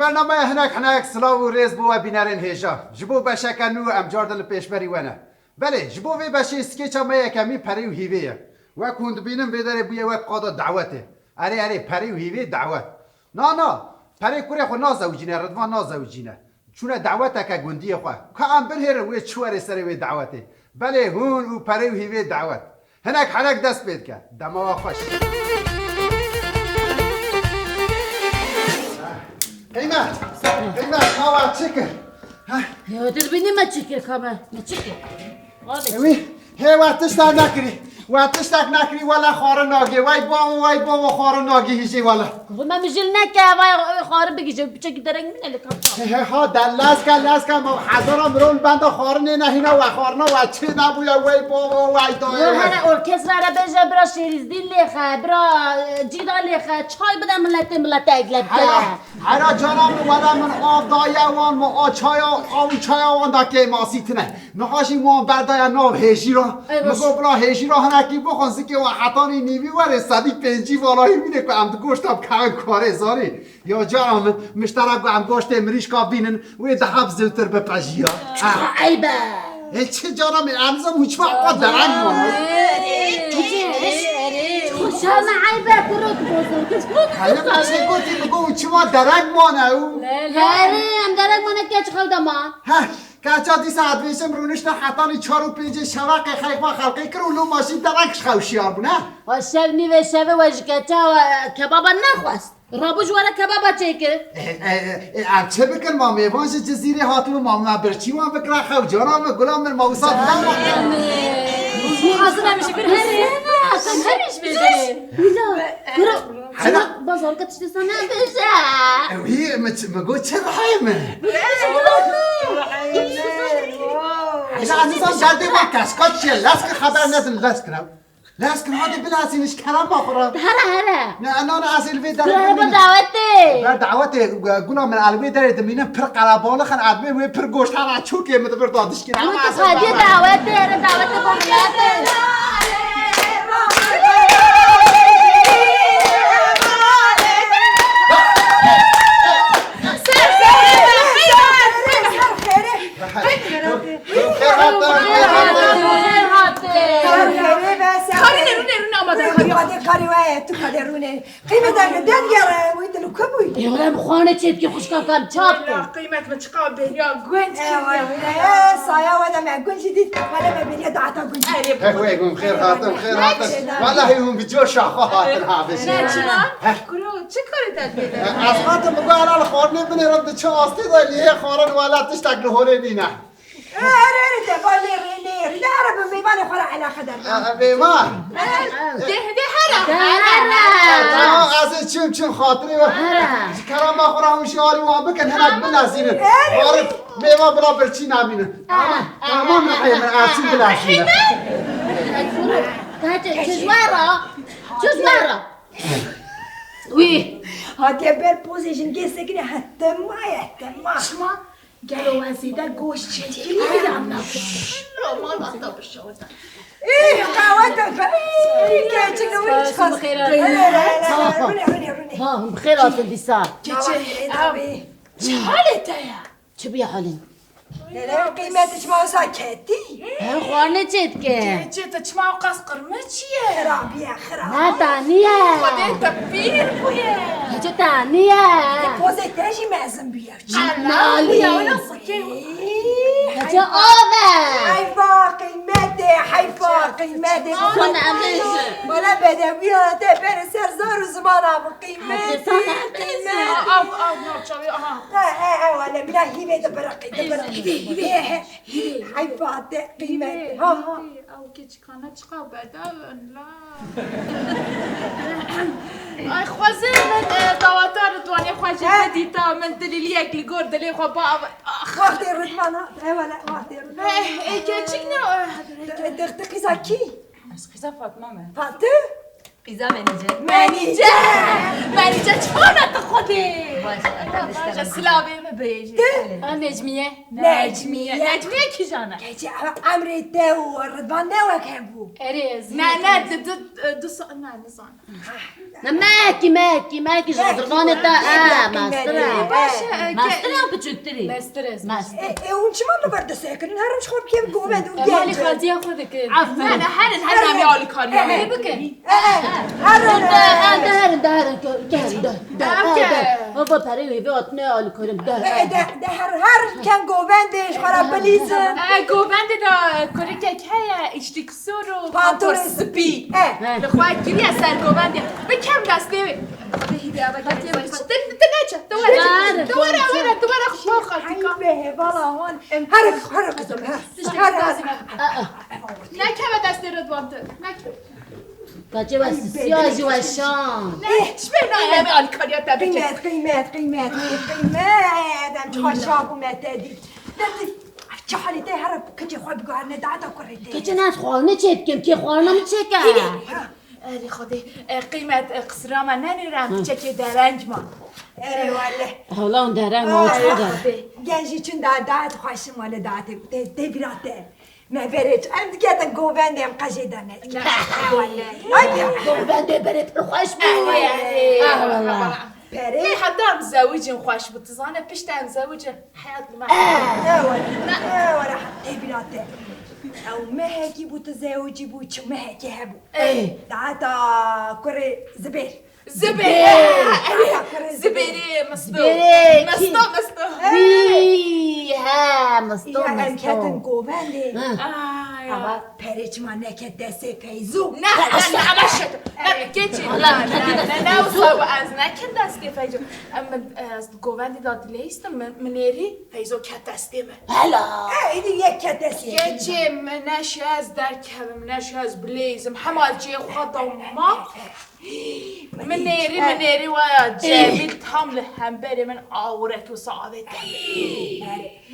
برنامه هناك سلاو و ریز بو بینارین هیجا جبو بشکنو ام جاردل پیشبری ونه بله جبو وی بشی سکیچا ما یکمی پری و هیویه و کند بینم بیداره بویه و قادا دعوته اره پری و هیوی دعوت نه پری کوری خو نازوجینه ردوان نازوجینه چونه دعوته که گندی خو که ام بلهره وی چواره سره وی دعوته بله هون و پری و هیوی دعوت هناك دست بید که دماغ خوش قیمت کاوا چکر یا در بینی ما چکر کاوا ما چکر اوی هی وقتش تک نکری ولا خار ناگی وای بام خار ناگی هیچی ولا ما میجل نکه وای خار بگیجه بچه که درنگ منه لکم ها دلس که ما هزارم رول بند خار نه هینا و خارنا و چی نبویا وای بام وای دای هر ارکستر را بجا برا شیریزدین لیخه برا جیدا لیخه چای بده ملت اگلب هر جانم ولا من آب دایا وان ما چای وان دا که ماسیتنه نخاشی ما بردایا نو هشی را مگو بلا هشی را هنکی بخونسی که و حتانی نیوی وره صدی پنجی والایی مینه که ام گوشتم کن کاره زاری یا جانم مشترک ام گوشت امریش کا بینن و ده حب زوتر بپجیا عیبه چه جانم امزم هیچ وقت درنگ مانه خوشم عیبه کرد حالا چه گوتی بگو چما درنگ مانه او هم درنگ مانه که چه خود ما کچا دی ساعت ویشم رونشت حتانی 4 و 5 شوق خیخوا خلقی کرولو ماشین درنگش خوشیار بونه و شب نیوه شب و جکتا و کبابا نخواست رابوش وره کبابا چه که چه بکن ما میوانش جزیره هاتو ما برچی ما بکره خو جانم گلام من موساد حاضر نمیشه بر هره اصلا همیش بده حالا بازار که تشتسا نبشه اوی مگو چه رحمه حالا عزیزان جلده با کسکات چیه لسک خبر ندن لسکن هادی بلاسینش کلام باخورا هره نه انا اصل وی داره با دعوته بر دعوته گونا من الوی داره دمینه پر قلبان خن ادمه و پر گوشت ها چوکه مت بر دادش کی اما تو خادی دعوته بغیاته کاری وای تو کادرونه قیمت در دنیا وید لو کبوی یارم خانه چیت که خوشکا کم چاپ قیمت ما چقدر بیا گوند سایا ودا ما گوند دید ولا ما بیا دعتا گوند هو خیر هاتم والله هم بجوش خاطر حافظ نه چرا کرو چه کاری داد میده از خاطر مگو الان خورنه بنرم چه آستی داری خورن ولاتش تک هوره بینه اره تقولي ريني لا رب ميمان خورا على خدر ميمان ده هرا از چم خاطری و کرام ما خورا همشی آلی ما بکن هنک بلازینه عارف میوان برا برچی نامینه تمام نحیم آسی بلازینه چزوارا وی هاتي بير بوزيشن جيسكني حتى ما شما قالوا وزيدة قوش تشتري لي عم ما نطب الشوطة ايه قاوتك ايه كيتشنو ويش خاص بخير روني ها بخير اصل دي ساعة تشي چه حالته یا؟ چه بیا حالین؟ دلم قیمتش ما ساکتی خوانه چید که چه چما قص قرمه چیه؟ خرابیه خراب نه تانیه خودت پیر بویه چه تانیه پوزتشی مزم بیار نالی اولا سکه چه آبه حیفا قیمته حیفا قیمته خون عمیشه ولا بده بیاده بره سرزار و زمانم قیمته آب ناچاوی آها ولا بلا هیوه دبرقی هیوه حیفا ده قیمته او که چکانه چقا بده لا ای خوازه من دواتار دوانی خواهی دیتا من دلیلی اکلی گور دلی خواه با وقتی رودمانا ولا وقتی رودمانا ای که چک نه دقیقا کی؟ اسخیزا فاطمه من فاطمه؟ قیزا منیجه منیجه چانه تا خوده باشه سلامه مبیجه نجمیه نجمیه کی جانه كيجي عمري تو رضوان نوا كان بو اريز نه دو نه نزان نه ماکی جادرگان تا ماستره ماستره هم بچکتری مسترز اون چما لو برد ساكن هرم شخور كيف قومند مالي خالتي خودك انا هرن مالي كاريا بكن هو برای وقت نه آل کریم ده هر كان قومندش خراب بليزم گوبند دا کاری که اشتیکسور و پانتور سپی لخواه گیری از سر گوبند به کم دسته بهیده دوباره خواه خالتی کام به والا هون هر قسم هر نه کم دسته رضوان نکم کجا بس سیاجی و شام شبه نه آلکاریات تا بکن قيمات ام تخشاب ومتادي چه حالیته هر کجا خواه بگوهر ندادا کرده که نه خوانه چید کم که خوانم چه اری خودی قیمت قصرا من ننیرم چه درنگ ما اری واله حالا اون درنگ ما چوده گنجی چون دادات خوشم واله داده بیراته ما بريت عند كذا قوبان ديم قجيدة نت بنده بريت الخوش والله بري حدا مزوجين خوش بتزانه بيشتا مزوجين حياة الماء ولا حتى بلاته او ما هيك بتزوجي بوتش ما هيك هبو دعاتا كري زبير زبيري مصدو ها مصدو يا كاتن قوبان دي پریچ ما نکت دسته پیزو نه عمشت نه کیچی نه وصلوا از نکت دسته پیزو اما از گووندی داد لیست منیری پیزو کت دسته من هلا ایدی یک کت دسته کیچی منش از درکم منش از بلیزم همال جی خدا ما منیری و جابید هم هم بری من آورک و صعبت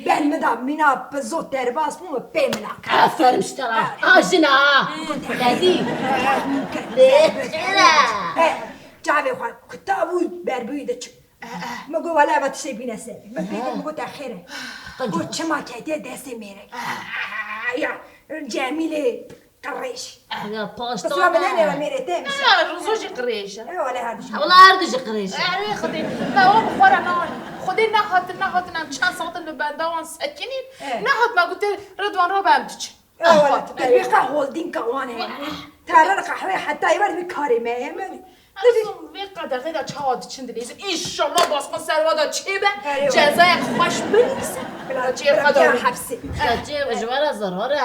بل مدام مینا بزود در باز مو بملاک عفرم اشترى آجنا لذي جابي خوان كتابو بربويدة چو مگو ولا ما تشي بينا سابي مگو تأخيره قو چما كده دسي ميري يا جميلة قريش بس ما بدنا ميري تامش رزوجي قريشة ولا هذا والله أردش قريش خدي ما هو بخورة ناني خدي نهات نم چند ساعت لبندوان سکنین نهات ما قلت رضوان رو بامدش ولا تبيقى هولدين كوانه ترى القهوة حتى يبرد بكاري ما يمني ازم ویقا دقیقا چهاد چند لیزه ایشالله باسقا سروادا چه به جزای خوش بلیسه بلا جيب خدا حبسي جيب جوارا زرارة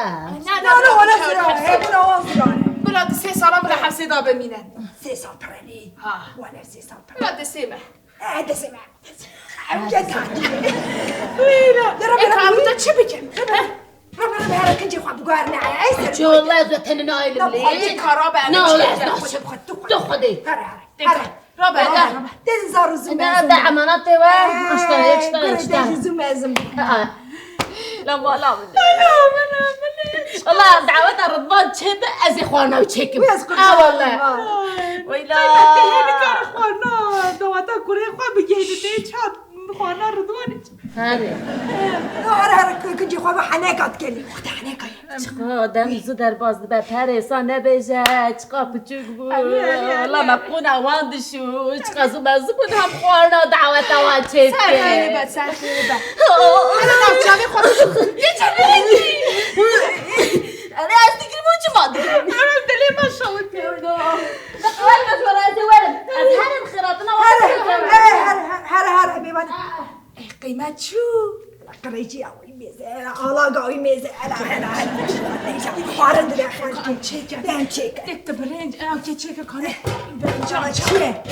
لا ولا زرارة هيك ولا زرارة بلا دي 3 سال بلا حبسي دا بمینن 3 سال تراني ولا 3 سال بلا دي سيمه هذا سمع أوجد ويلا اكامتا چه بکن ربنا بهرك كنتي خواب قارنا عايز شو والله يزوتن نايل خدي كرابة لا تخدي رابع تنزار زمازم ده عماناتي اشتغل زمازم لا والله دعوتها رضوان كذا ازي اخوانا وتشيكم والله ويلا هذه كان اخوانا دعوتها كوري اخوان بجهدتي شاد اخوانا رضوان هر كنتي خواب حناقات كلي وقت حناقة چقا دم زو در باز به پرسان نبیشه چقا پچوک بود والله مبقون اواند شو چقا زو مزو بود هم خوارنا دعوت اوان چیز که سر خیلی بد انا نامه خود یه چه برنجی انا از دیگری موچه ما دیگری انا دلی ما شاود پیردا اول مشوره از ورم از هر خیراتنا هر بیوان قیمت چو قریچی آوی میزه آلاگاوی میزه خوارن داره خوارن چیکه دکت برنج ام که چیکه کنه برنج چیه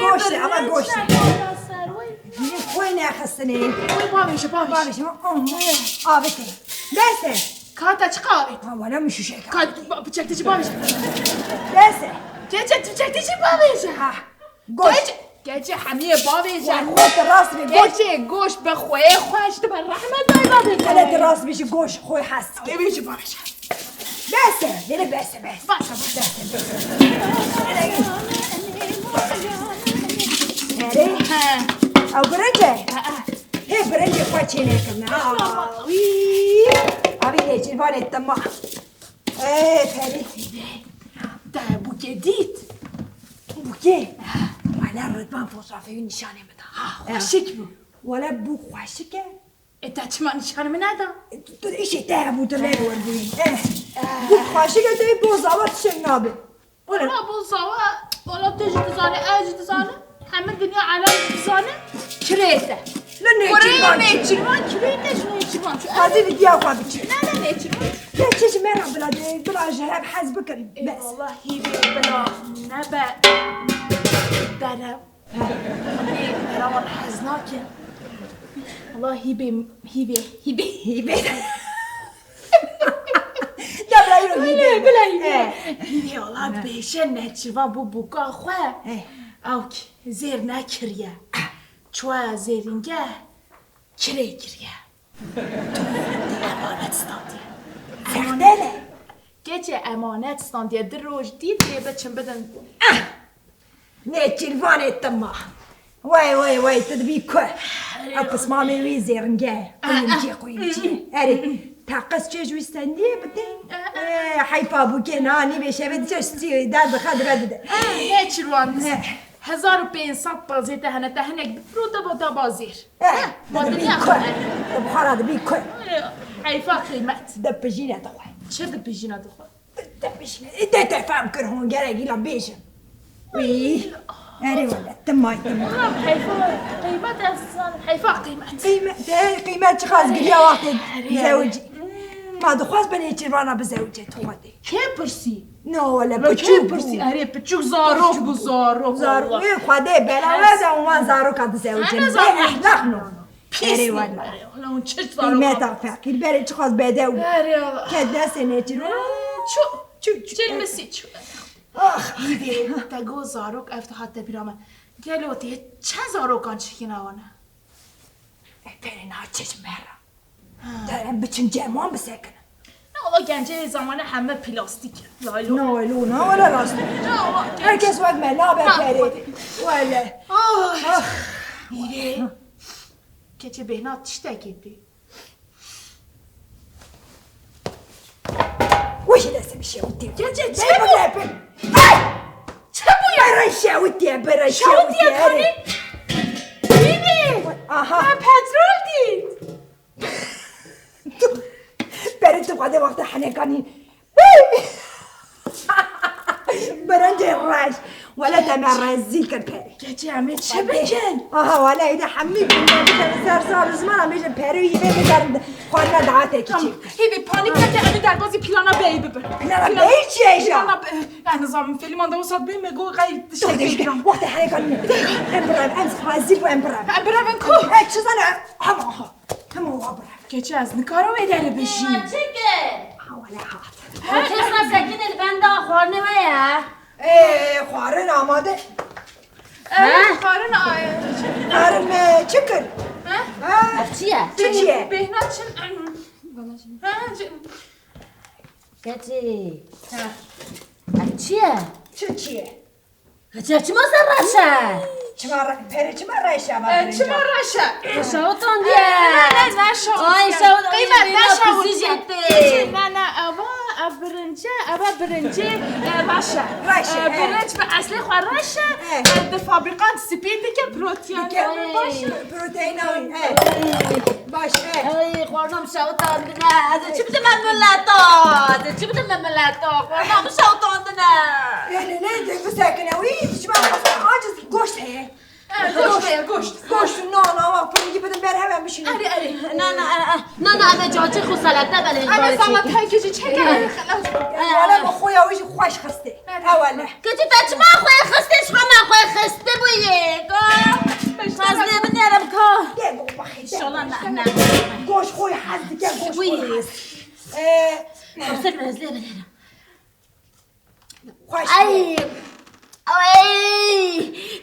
گوشت اما گوشت خوی نخستنی باشه آبته دسته کاتا چه قاری والا میشوشه کات بچکتی چه باشه دسته بچکتی چه باشه گوشت گچه همه باشه خود راست به گوشت گچه گوشت به خوی خوش تو بر رحمت دای حالت راست بشی گوشت خوی هست ببین باشه بسته یعنی بسته او برنجه هی برنجه خواه چی نکنه آبی نیچی وانت دما پری ده بوکه دید بوکه والا ردوان فوتوغرافی نشانه بده خوشک بود والا بو خوشکه اتا چه ما نشانه من ندا تو ایشی ده بود لیور بوی بو خوشکه دوی بوزاوات شنابه والا بوزاوا والا تجی دزانه همه دنیا عالم دزانه کریته نیچیروان کریتش هذه اللي ديها خواه بچه نه نیچیروان لا تيجي مرة بلا جهاب حز بكري بس والله هیبه بلا نبا درم روان حزناکه والله هیبه لا بلا يرو هيدي هیبه والله بیشه نیچیروان بو بوکا خواه اوک زیر نکریه چوا زیرینگه کره گریه امانت ستاندیه سختله گچه امانت ستاندیه در روش دید بچم بدن نيتشيلفان التما واي تدبي كو أقص مامي ويزي رنجاه قويمتي أري تاقص جيج ويستني بدي حيفا بوكي ناني بيشا بدي تشتي داد بخاد بدي نیچروان 1500 بازیته هنه تهنک بفروده با دا بازیر تدبي كو بخارا دبي كو حیفا قیمت دبجينا تخوي چه دبیجینا دخوا دبجينا انت تفهم كرهون جرى قيلا بيشا وي أري ولا تماي حیفا قیمت اصلا حیفا قیمت قيمة خاص قليا وقت زوجي ما دخواز بني تشيرانا بزوجي تخواتي که پرسی؟ نو ولا که بچوك پرسی؟ اره بچوک زاروک بو زاروک زارو ايه خواده بلا وزا وما زارو كاد زوجي أنا زارو. نحن پیس أري نی ولا حالا اون چه زاروک قيمة فاكر بري تخواز بدو اره والله كدا سنة تشيرانا چه مسی چه آخ هیده تگو زاروک افتحات بیرامه گلوتی چه زاروکان چکین آوانه بري ناچش مرة دارم بچن جمعان بسكن نه والله گنجه زمان همه پلاستیکه لالو نو لونا ولا راست نه والله هركز وقت ملابه بري ولا هیده که چه بهنات تشته گیدی وش لازم شاوتي چه چه برای شاوتي برای شاوتي شاوتي کنی؟ هیده آها پترول دید برای تو قاده وقت حنکانی برنج الراج ولا تمر الزيكر بري گچه همه چه بگن؟ آها ولا إذا حمي كنا صار زمان ميجن بري يبي بدر خوانا دعاتك كي هیده پانیک نکه امی در بازی پیلانا بی ببر پیلانا بی چیه ایشا؟ پیلانا نظام فیلم آنده وسط بی مگو غیر تخدش وقت حنکانی امبرام امس خازير وامبرام برون کو چه زنه همه وابرام گچه از نکارو بیداره بشی چکه ولا هات کس نسکین البنده خوار نمایه خوارن آماده خارن آیا خوارن چکن چیه؟ چیه؟ بهنا کتی چیه؟ چیه؟ چی ما سر رشه؟ پری چما رایشه با چه راشه شاوتون دیه نه شاوت آی شاوت قیمت نه شاوت جدی نه برنجه راشه برنج به اصل خواه راشه ده فابریکان سپیده که پروتئین باشه پروتئین باشه ای خوردم شوتان نه چی بده من ملتا چی بده من ملتا خوردم شوتان نه نه بسکنه وی چی من عاجز گوشت هست گوشت نه پرنگی بدم بر همه میشینه نه همه جاچه خود سلطه بله همه سلطه کجی چه کنه والا با خویا ویش خوش خسته اولا کجی بچه ما خواه خسته شما من خواه خسته بویه خسته بنیرم که ده بابا خیلی شالا نه گوشت خوی حد دیگه گوشت خوی خسته برزله بنیرم خوش ای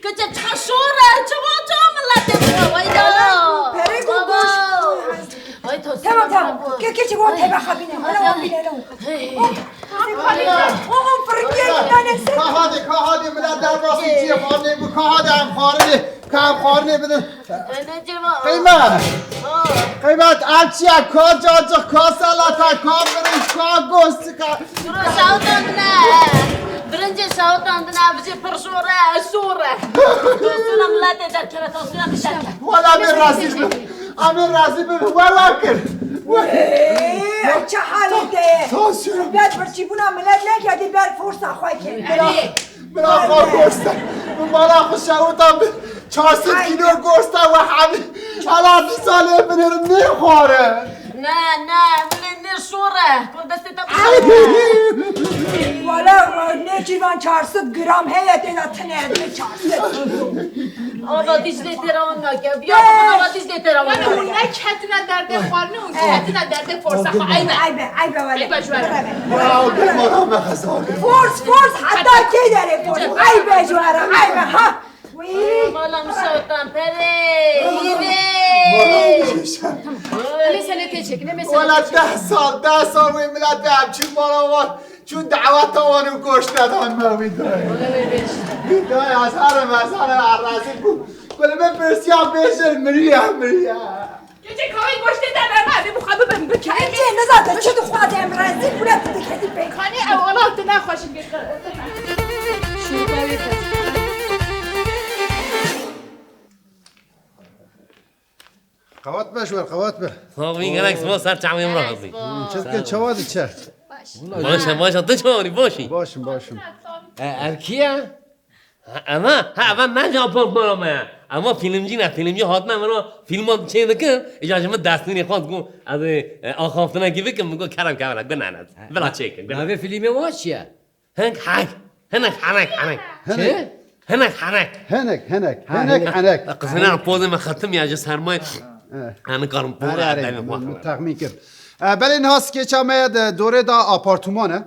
کجا چشوره چما ملت وایدا پرگو گوشت وای تو تمام که چی گفت تبع خبینه من ببینم فرنگی دانسته کاهادی ملت در باسی چیه خارنه بو کاهادی هم خارنه بدن قیمت الچی کا جاجا کا سلاتا کا برنج کا گوست کا برنج شاوتان نه بچه پرشوره سوره دوستونم ملت در کنه دوستونم بشکل والا امیر رازی به والا کر چه حالی ده بیاد برچی بونا ملت نکردی بیاد فرصه خواهی که برا خواه گوسته مالا خوشاوتم 400 کیلو گوسته و همین حالا 2 ساله بنرم نخواره نه من نشوره کن دستی تا والا نچیوان 400 گرم هیه دینا تنه 400 آبا دیش دیتران نکه بیا بکن آبا دیش دیتران من اون نه کتونه درده خوارنه اون کتونه درده فرصه خواهی عیبه والا برا مخزار فرص حتی کی داره فرص عیبه جوارم عیبه ها مالا مشوتم پره مسئله چکنه والا 10 سال وی ملت به همچین مالا چون دعوت آوان و گوشت ندان موید دای از هر عرازی بود ولی من برسیام بیشتر مریم گیچه کاری گوشتی در نمه بخواه ببین بکنی چه نزاده چه دو خواهد امرازی بولت دکتی بکن کنی اولاد نخواشیم قوات بشور قوات به خب این گلکس ما سر چمیم را هستی چه که چوادی چه باشه تو چواری باشی باشم ارکیه؟ اما من جا پاک اما فیلمجی حتما مرا فیلم چه دکن اجازه من دستونی خواهد کن از آخافتنه که بکن مگو کرم کمرک بناند بلا چه کن نوه فیلم ما چیه؟ هنک چه؟ هنک قصنا پوز ما ختم یا جس سرمایه انا کارم پول تخمین کرد بله این هاست که چامه دوره دا آپارتمانه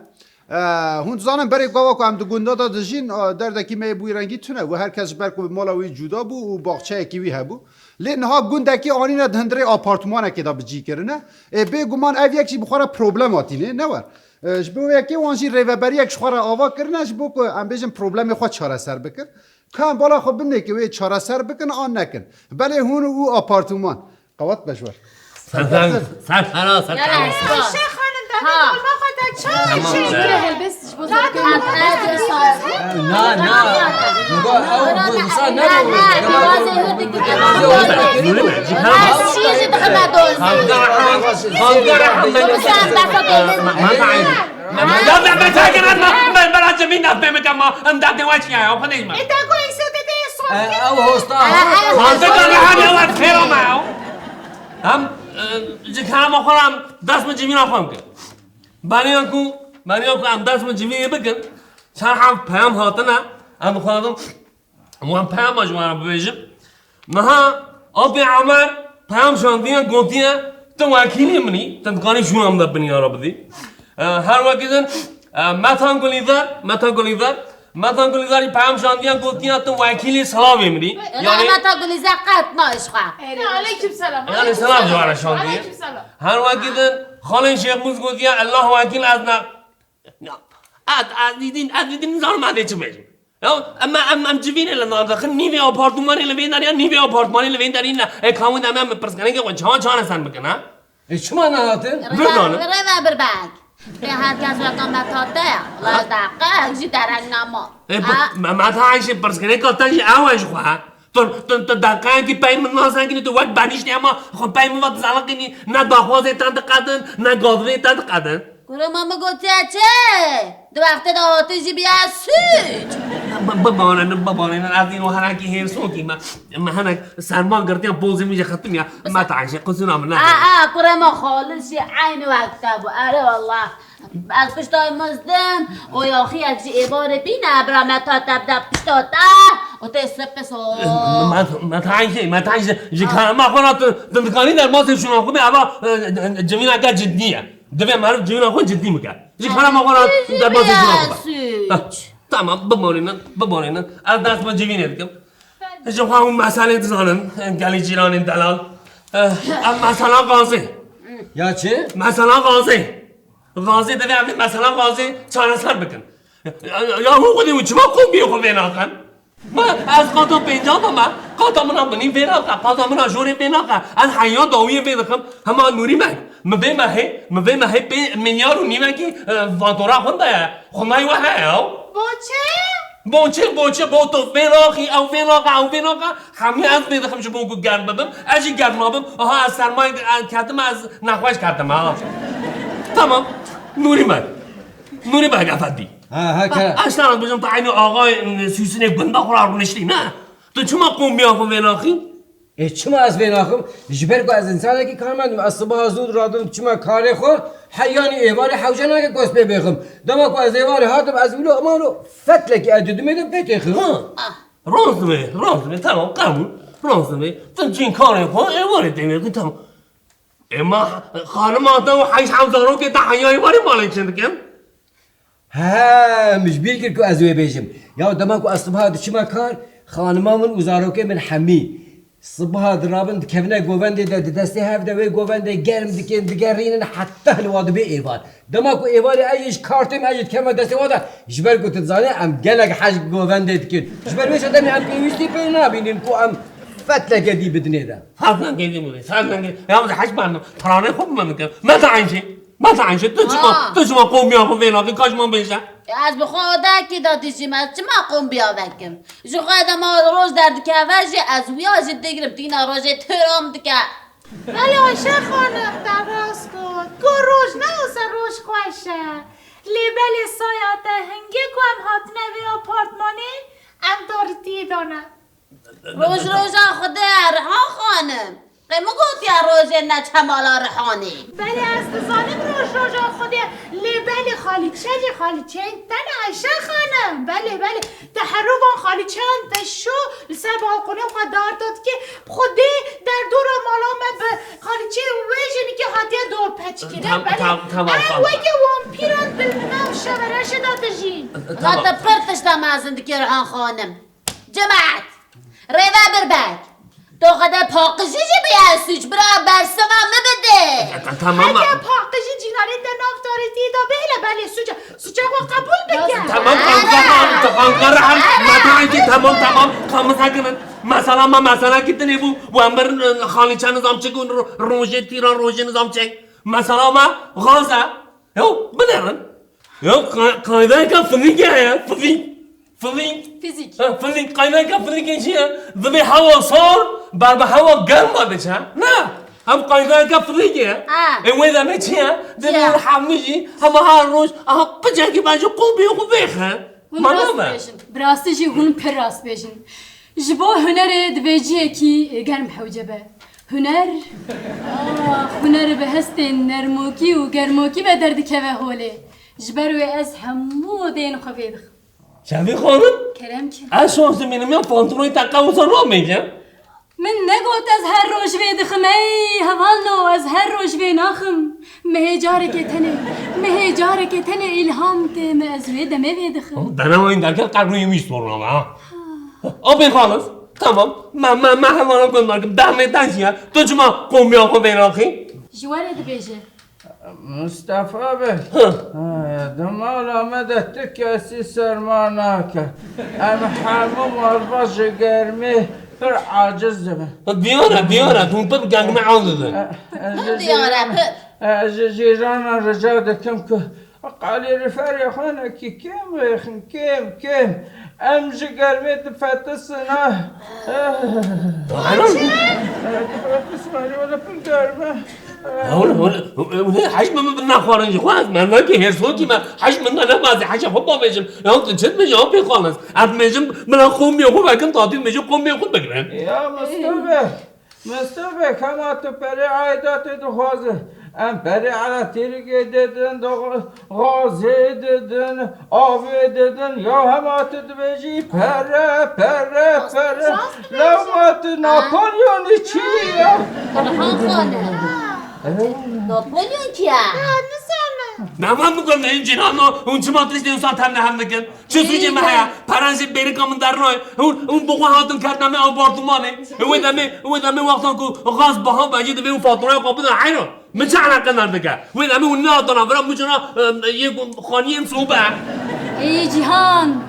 هون زانم برای گاوا که هم دو گنده دا دجین در دکی می بوی رنگی تونه و هر کس برکو مالاوی جدا بو و باغچه اکی وی هبو لین ها گندکی آنینا دهندره آپارتمانه که دا بجی کرنه به گمان او یکی بخوره پروبلم آتینه نور جبو یکی وانجی ریوبری یک شخوره آوا کرنه جبو که هم بیجن پروبلم خود چاره سر بکن کام بالا خب بنده که وی چاره سر بکن آن نکن بله هون او آپارتمان قوات بشور سر جکارم آخرم دست من جمعی نخواهم کرد بانیان کو هم دست من جمعی بکن سر هم پیام هاتنه هم خواهدم هم پیام مجموعه ببیجم مها آبی عمر پیام شاندیان گوتیان تو وکیلی منی تنتقانی شون هم دبنی را بدی هر وقتن متان گلیزاری پیام شاندیان گوتیان تو وکیلی سلامی منی یعنی متان گلیزار قط ناش خواه علیکم سلام یعنی سلام جوان شاندیان علیکم سلام هر وقتن خاله شیخ موز گوتیان الله وکیل از نه از دیدین زار ماده چه میشم اما جوینه لندن داخل نیوی آپارتمانی لوین داری نیوی آپارتمانی لوین داری نه کامون دام پرس کنه که چهان هستن بکنه چما نهاته؟ بدانه روا بربگ به هر کس رقم بتاته لازدقه اگزی درنگ نما ما تا عايش پرس کنه که تاجی آواش خواه تو دقیقاً که پای من نازن کنی تو وقت بنیش نیم خب پای من وقت زلق کنی نه داخوازه تند قدن نه گاوره تند قدن گروه ماما گفته چه؟ دو وقت دهاتی بیا سوچ ببارن از اینو هرکی هرسون کی من هنگ سرما گرتیم بوزی میشه ختم یا ما تعیشه قصون هم نه گروه ما خالصی عین وقت بود اره والله از پشتای مزدم و یاخی از جی عباره بینه برامه تا تبدا پشتا تا و تسپ سو ما تعیشه جی کارما خونات دمکانی در ماسشون آخو به اوا جمین اگر جدیه دبی معروف جمین آخو جدی میکرد جی کارما خونات در ماسشون آخو تمام ببارینن از دست با جوینه دیگه جو اون مسئله دزانن گلی جیران دلال مثلا قاضی یا چه؟ مثلا قاضی دوی اول مثلا قاضی چانه سر بکن یا حقوقی و چما خوب بیو خوب بیناکن ما از قاطع 50 تا ما قاطع منا بنیم بیناکن قاطع منا جوری بیناکن از حیات داویه بیناکن همه نوری مبه مه به میلیارد و نیمه که فاتوره خونده خونده و هاو بوچه با تو فراخی او فراقه همه از بیده خمشه بونکو گرم ببم اجی گرم نابم آها از سرمایه کردم از نخواهش کردم ها تمام نوری من افدی ها که اصلا از بجم تا اینو آقای سویسینه بنده خورا رو نشتی نه تو چما قوم بیاخم فراخی؟ چما از بیناخم جبر کو از انسانی که کارمندم از صبح زود رادم چما کاری خو حیانی ایواری حوجنا که کوس بخم دما کو از ایواری هاتم از ولو امانو فتلك ادود میدم بتخم رازمه تمام قبول رازمه تو چین کاری خو ایواری دیگه تمام اما خانم آدم 8000 که تا حیا ایواری مالک چند کم ها مش بيقدر كو ازوي بيجم يا دماغ اصبها چما كار خانما من وزاروكي من حمي صبها درابن كفنا گوبند دسته هف دوي گوبند گرم دكين دگرين حتى الواد بي ايوال دماغ ايوال ايش كارتم اجت كما دسته وادا جبر كنت تزاني ام گلك حاج گوبند دكين جبر مش ادم ام بيوشتي بينا بينن كو ام فتلك دي بدني ده حسن كده مولي حسن كده يا مز حش بانو ترانه خوب من ما تعيش تو چما قوم بیا خو فینا که کاش من بشه از بخوده که دادیشیم از چما قوم بیا وکم جو خواهد ما روز درد که وجه از ویاج دیگرم دینا روز ترام دکه ولی آیشه خانم در راست کن گروش نه اوسا روش خوشه لیبل سایات هنگه که هم هاتنه وی آپارتمانی ام دارتی دانه روز خوده رها خانم قیمو گوتی روز نه چمالا رحانی ولی از تزانم روز خوده لیبل خالیچه تن عیشه خانم بله تحرک آن خالیچه تشو لسر بالکنه خدار داد که خوده در دور مالامه به خالیچه ویژنی که حاتیه دور پچ کنه وی که وامپیران بلمه و شورش داده جین خاطر پرتش دمازند که رحان خانم جماعت ریوه بربک تو قدر پاقشی جی بیاسوچ برا برسوام بده تمام اگه پاقشی جیناری در نافتارتی دا بله سوچه خو قبول بگم تمام قانقر هم متعیدی تمام خامسا کنن مثلا کتنی بو و امبر خالیچه نظام چه کن روژه تیران روژه نظام چه مثلا ما غازه یو بنرن یو قایده که فیزیکه هیا فیزیک قایده که فیزیکه چیه ذبی هوا سار بر به هوا گرم باده چه نه هم قایده که فیزیکه این ویده می چیه ذبی حمیجی همه هر روز بچه که بچه قوبی خوب بخه براستی جی هون پر راست بیشن جبا هنر دویجیه کی گرم حوجه به هنر به هست نرموکی و گرموکی به درد که به حوله جبروی از همو دین خفیدخ شبی خانم؟ کرم که از شانس می‌نیم پانتونوی تقا و سر میگم من نگوت از هر روش ویدخم ای هوالنو از هر روش ویناخم مهجاره که تنه الهام تم از ویدمه ویدخم دنم این درکت قرنوی میسپرنم ها آبی خالص تمام من همانم کنم دمه تنشیه تو چما قومی آقا بیناخی؟ جواره بیشه مصطفى به دمال آمده تکسی سرما نکرد ام حموم والباش گرمی پر عاجز به دیاره تون پر گنگ عاجزه دیاره پر از جیران رجا دکم که قلیل فری خانه کی کم ریخن کم امج گرمه دفتسنا دفتسنا ولا پل گرمه هون حجم من نخوارنج خواهد من که هرسوکی من حجم من نبازی حجم خود با میجم یا چند میجم پی خالص اد میجم من خوم میخوام بگم تاتی میجم خوم میخوام بگیرم یا مصطفى كما تبري عائدات دخوازه ام بري على تيري ددن غازي ددن آوي ددن يا هما تدبجي پره لو ما ناپوليوني چي ناپوليون کیه؟ نه من میگم نه این جنان اون چه ماتریش انسان تم نه هم نکن چه سوچه محیا پرنج بری کامن در نوع اون بقوا هاتن کرد نمی آپارتمانه اوه دمی وقتا که غاز بها بجی دوی اون فاتوره قابل حیرو من چه علاقه نداره وی دمی اون نه دارم برای مجنا یه خانی این صوبه ای جیهان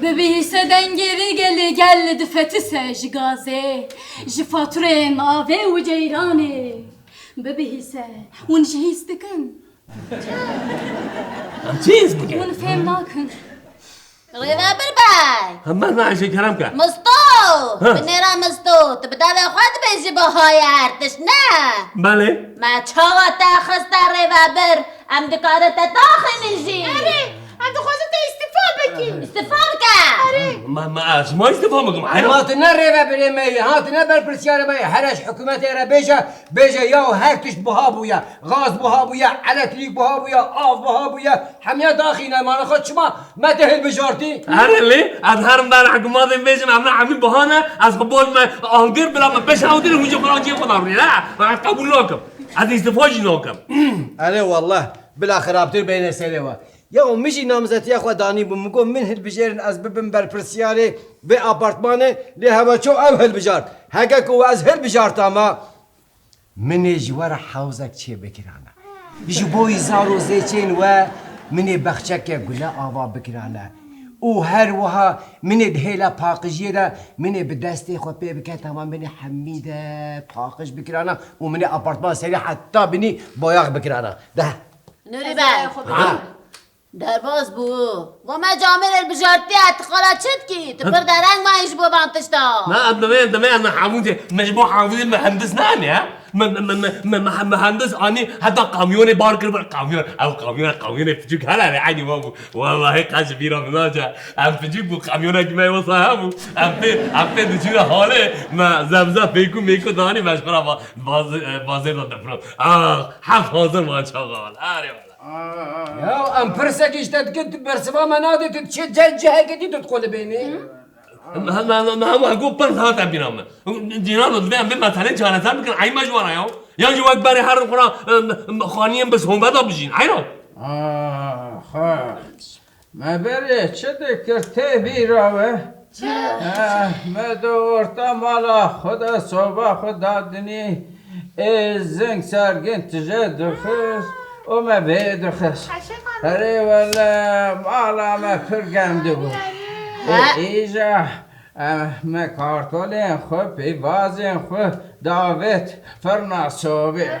ببی سدنگری گل دفتی سج گازه جی فاتوره ناوه و جیرانه ببی سه اون جهیز دکن چیز بگه اون فهم ناکن ریوه بر من نعیشه کرم که مستو بنیرا مستو تو بداده خود بیشی بهای ارتش نه بله ما چاوا تا خسته ریوه بر ام دکاره تا داخل هم تو خواسته استفا بکی استفا بکن ما از ما استفا میکنم هاتنا ریوه بری می هاتنا بر پرسیار می هرش حکومت را بیجا یا هر تش بها بویا غاز بها بویا الکتریک بها بویا آف بها بویا همه داخینه مال خود شما ما تهل بجارتی لی از هرم در حکومت بیشم امنا همین بهانه از قبول ما آنگر بلا ما بش هاودیر اونجا فلان چیه خدا ری نه من قبول نکم از استفاجی نکم اله والله بالاخره ابتر بین سلوا یا میشی نامزدی خود دانی بمگو من هل بجارن از ببن بر پرسیاره و آپارتمانه لی هوا چو او هل بجار هگه کو از هل بجارت اما من جوار حوزک چه بکرانه جبوی زارو زیچین و من بخچک گله آوا بکرانه او هر وها من دهیلا پاقجیه ده من به دستی خود پی بکن تمام من حمیده پاقج بکرانه و من آپارتمان سری حتی بینی بایاق بکرانه ده نوری بر در باز بو و ما جامل البجارتی اتخالا چد کی تو پر درنگ ما ایش بو بانتش دا نه دمه انا حمودي مجموع حافظين مهندس ناني ها مهندس اني حتى قاميون باركر قاميون بتجيك هلا عادي بابو والله قاش بيرا مناجا ام بتجيب قاميون كما وصاحبو ام تجي حاله ما زمزم ميكو داني مشغله بازار دفرم حافظ ما شغال اره يا ام فرسك اشتد كنت برسما منادي تتشجع كدي تدخل بيني ما هو اقول بنت هذا بينام جيرانو دبي مثلا جانتان بكن عين مجوره يا جو اكبر هر قرا خانيين بس هم بدا بجين عينو ما بری چه دکرته بیراوه؟ ما دورتا مالا خدا صبح خدا دنی زنگ سرگین تجه دخش و ما بیدخش اره والا مالا ما پرگنده بود ایجا ما کارتولین خوب پیوازین خوب داوید فرناسوبه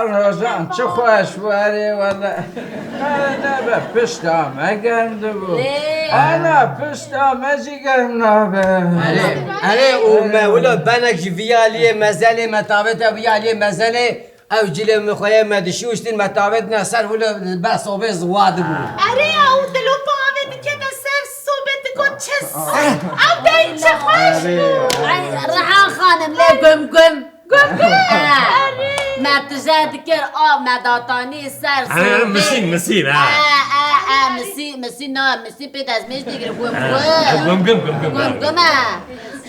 روزان چه خوش باری والا انا به پشتام گرمده بود انا پشتام گرم نابه اره او مولا بنک ویالی مزله متابت ویالی مزله او جلو مخواه مدشوشتین متابت نصر ولا بسوبه زواد بود اره او دلو باوید که نصر صوبت کن چه سر او دایی چه خوش بود رحان خانم لی گم مرتجه دکر آب نداتانی سر اره مسین مسی پید از میش دیگر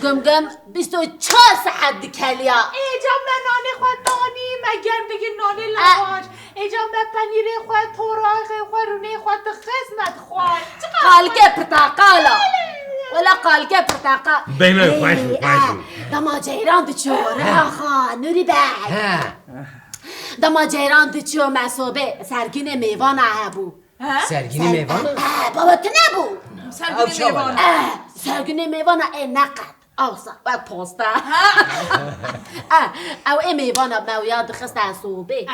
گم 24 ساعت دکلیا ایجا من نانه خود دانی مگرم دیگه نانه لواج ایجا من پنیر خود توراغ خود رونه خود خزمت خود قالکه پرتاقالا ولا قالکه پرتاقال بینه خوش دما جیران دو چو رخا نوری بای دما جیران دو چو مسوبه سرگین میوان هبو سرگین میوان؟ بابا تو نبو سرگین میوان سرگین میوان نقد آسا و پاستا او امی وانا مویاد خسته صوبه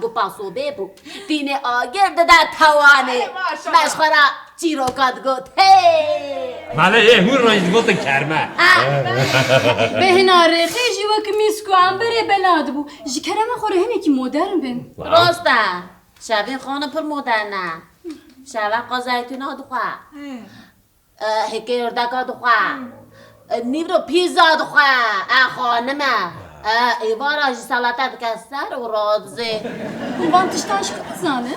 گپا صوبه بود دین آگرد در توانه مشخورا چیروکات گوت بله هون رایز گوت کرمه بهنا رخی جوا که میسکو هم بره بلاد بو جکرم خوره هنه که مدرن بین راسته شبین خانه پر مدرنه شبین قازایتونا دخوا هکی اردکا دخوا نیورو پیزا دخوا خانمه ایوارا جی سلطت کسر و رادزه وان تشتاش که بزانه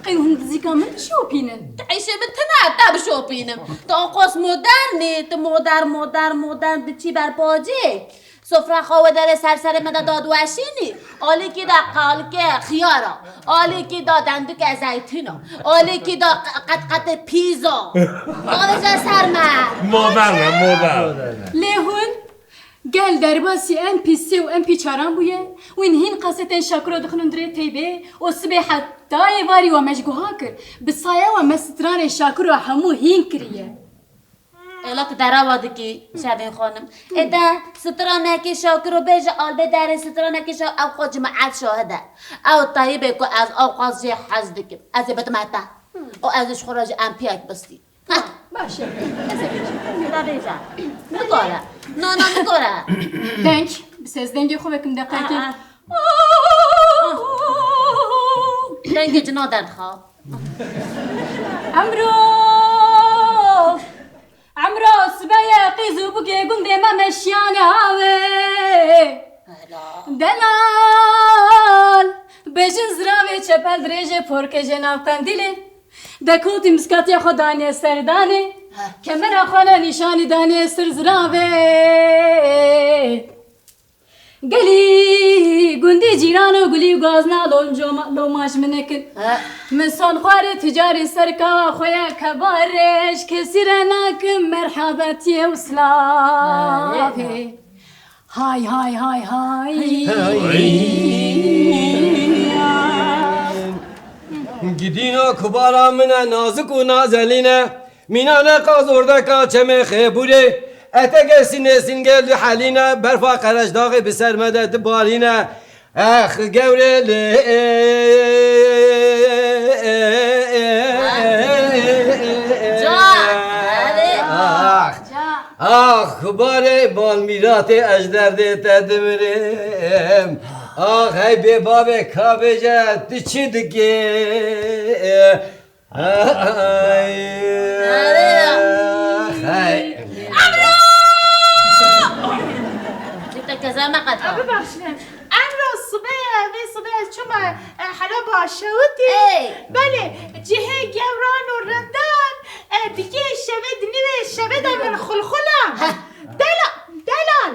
قیو هندزی کامل شوپینن تعيشي بنتنا تاب شوبينم تنقص مدرن بچی بر باجه سفره خواه داره سر مده دادوشینی آلی که دا قالک خیارا آلی که دا دندوک زیتونا آلی که دا قط پیزا آوجه سرمه مادر لیهون گل درباسی ام پی سی و ام پی چاران بویه و این هین قصتن شاکرو دخلون دره تیبه و سبه حتی واری و مجگوها کر بسایه و مستران شاکرو همو هین کریه الات دراواده که شبین خانم اده سترانه که شاکرو بیجه آلبه داره سترانه که او خود جماعت شاهده او طایبه که از آقاز حزده که از بدمتا و ازش خراج ام پی اک بستی باشه بیجه نگاره نه نگاره دنگ بسیز دنگی خوبه کم دقیقی دنگی جنا درد خواب عمرو سبايا قيزو بقي قندي ما مشياني هاوي دلال بجن زراوي چپل دريجه پورك جنافتان ديلي دكوتي مسكاتي خو داني سرداني كمرا خوانا نشاني داني سر زراوي گلی گندی جیران و گلی گازنا لو ماش منکن من سان خوار تجاری سرکا خویا کبارش کسی رناک مرحبتی و سلافی های های های های گدینا کبارا من نازک و نازلینه مینانه قازورده که چمه خیبوره اتگه سینگل حالینه برفا قرش داغی بسر مدد بالینه اخ گوره آخ باره بال میرات اجدرده تدمرم آخ های بی باب کابجه دی چی دگه ببخشید امروز صبح شما حالا باشوتی بله جهه گوران و رندان دیگه شبه شبه من خلخلم دلال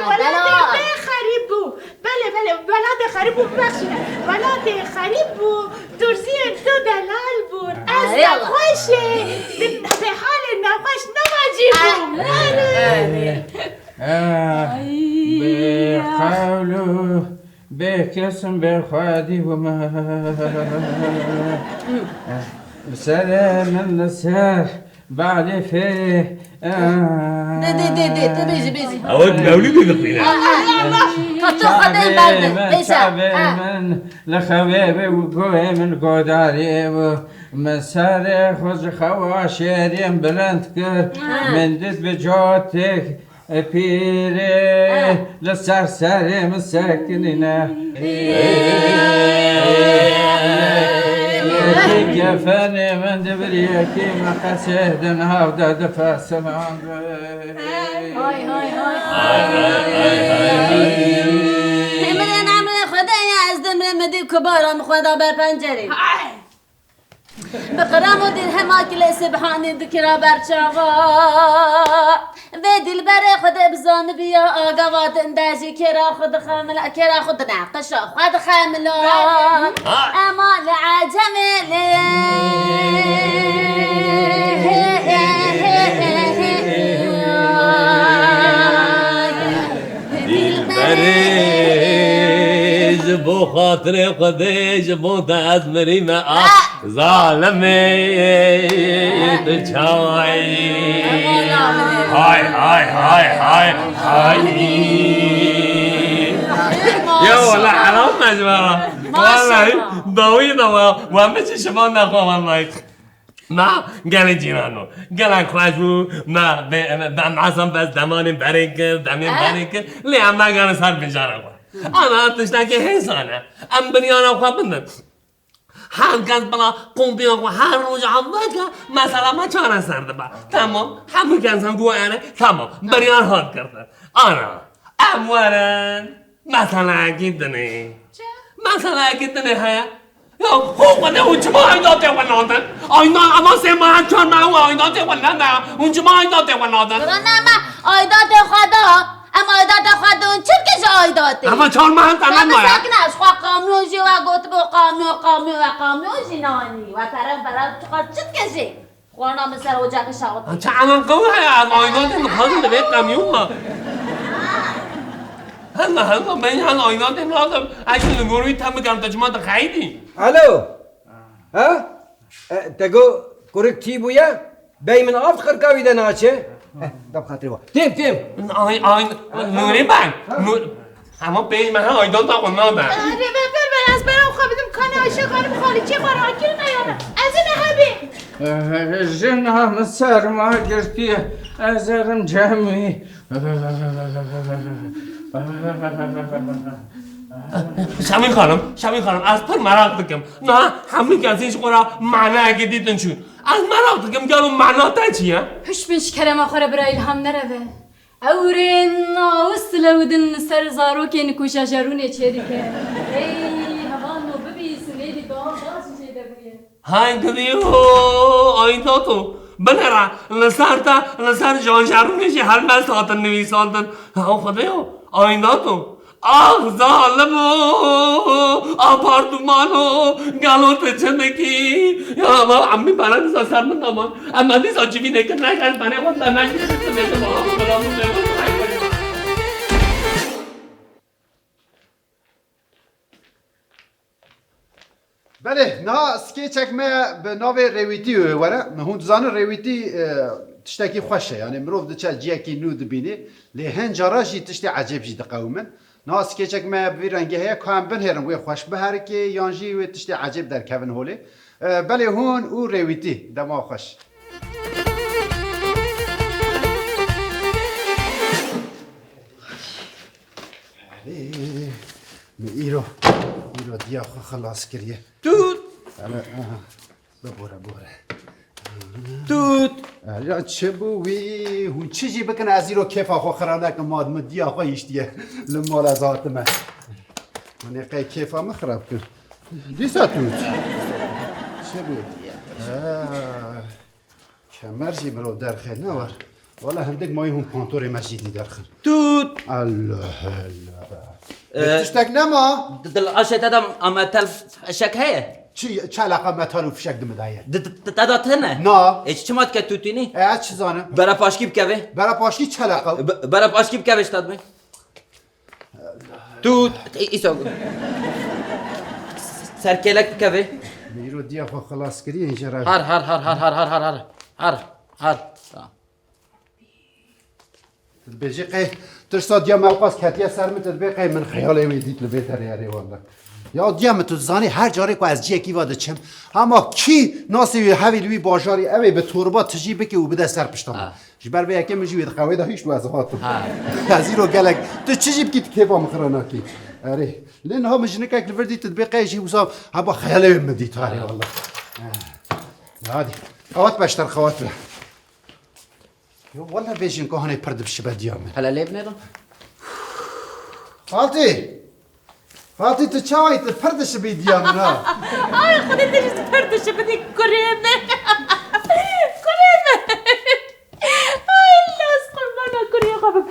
ولاد خریب بو بله ولاد خریب بو ببخشید ولاد خریب بو درزی دو دلال بود از نخوشه به حال نخوش نماجی بقولو بكسم بخوادي وما بسلام من السهر بعد فيه بيجي اول مولودي بقينا من لخويبي وقوي من قداري مسار خوش خواشيرين بلندكر من دد بجوتك پیره لسر سر مسکنینه یکی گفن من دبر یکی مقصه دن هفته دفع سمان های من عمل خدای از دمر مدی کبارم خدا بر پنجره بقرام و دل هماکل سبحانی دکرا برچاوا و دل بره خود بزان بیا آگوات اندازی کرا خود خاملا کرا خود نقشا خود خاملا اما لعجمله دل بره زبو خاطر خودش منتظر مریم ظالمه چای های های های های های یا والله حرام مجموعه والله داوی دوا و همه چی شما نخواهم والله ما گله جیرانو گله خوشو ما دم عصام بس دمانیم برای که دمیم برای که لیم ما گله سر بجاره خوا آنا تشتا که حسانه ام بریانا خوا بندن هر کس بلا قومبیان خوا هر روز حمله که مثلا ما چانه سرده با تمام همه کس هم گوه تمام بریان حاد کرده آنا امورن مثلا اگه دنه مثلا اگه دنه های یا خوب نه اون چما ایداته و نادن اینا اما سه ماه چهار ماه ایداته و نادن اون چما ایداته و نادن نه ما ایداته خدا اما ایداته خدا اون چه کش ایداته اما چهار ماه تنها ما مایا ساکنش خوا قامیوشی و گوت با قامیوشی نانی و طرف برای چقدر چه کشی خوانا مثل اوجاق شاقت چه عمان قوی های از ایداته میخوادم دوید قامیون ما هلا من هلا ایداته نادم اگه نگوروی تم بگم تجمعات خیلی الو ها تگو کرکتی بویا بی من آفت خرکاوی ده ناچه دب خاطری با تیم نوری بان اما بین من ها ایدان تا قناه ده بر از برام خوابیدم کانه آیشه خانم خالی چه بار آگیر نیامه از این حبی جن هم سرما گرتی ازرم جمعی شمین خانم از پر مراق دکم نه همین که از اینش قرار معنی اگه دیدن شون از مراق دکم گلو معنا تا چیه؟ هش بنش کرم آخر برای الهام نروه اورین ناوصل ودن سر زاروکین کوشاشرونه چه دیگه ای هوانو ببیس لیلی دام باش چه دیگه های کدیو آیدا تو بنرا لسر جان شرونش هر مال ساعت نویساندن ها خدایو آیدا تو آه ظالمو آپارتمانو گالوت چندگی یا ما عمی برای دیسا سر من نامان اما دیسا چیوی نکر نکر بانه خود ننگی نکر بله نه سکیچک ما به ناو رویتی وره هون زان رویتی تشتکی خوشه یعنی مروف دچال جیکی نو دبینی لی هنجاراجی تشتی عجیب جی دقومن نه سکیچک ما بیرنگی هیا کام بن هرم وی خوش به هر کی یانجی و تشتی عجیب در کون هولی بله هون او رویتی دما خوش ایرو دیا خلاص کریه توت ببوره توت یا چه بوی هون چیزی بکن از ایرو کیف آخو خرانه که ماد مدی آخو ایشتیه لمال از آتمه من یقای کیف آمه خراب کن دیسا توت چه بود کمر جی برو در خیر نوار والا هندک مای هون پانتور مجیدی در خیر توت الله تشتک نما دل عشت ادم اما تلف شك هي چه علاقه متالو فشک دم دایه دادات هنا نه ايش چمات كتوتيني چه زانه برا پاشکی بکوه برا پاشکی چه علاقه برا پاشکی بکوه اشتاد بی توت ایسا سرکلک بکوه میرو دیا خو خلاص کری اینجا را هر بيجي قي ترصد يا موقاس كاتيا سرمت البيقي من خيالي ويديت البيت رياري والله يا ديام تو زاني هر جاري كو از جيكي واده چم اما كي ناسي هاوي لوي باجاري اوي به توربا تجي بكي وبدا سر پشتم جبر به يكي مجي ويد قوي ده هيش لو از هات هزيرو قالك تو چجي بكي كيفا مخرناكي اري لان ها مجنكك الفردي تدبيقي يجي وصاب هبا خيالي مديت هاري والله هادي خوات بشتر خوات والله بيجي نكون يبرد بالشبه ديامن هلا ليه بنيرو خالتي تشاوي تبردش بي ديامن ها آی خودت تجیز پردش بدی کریمه آی لاس قربانا کری خوابم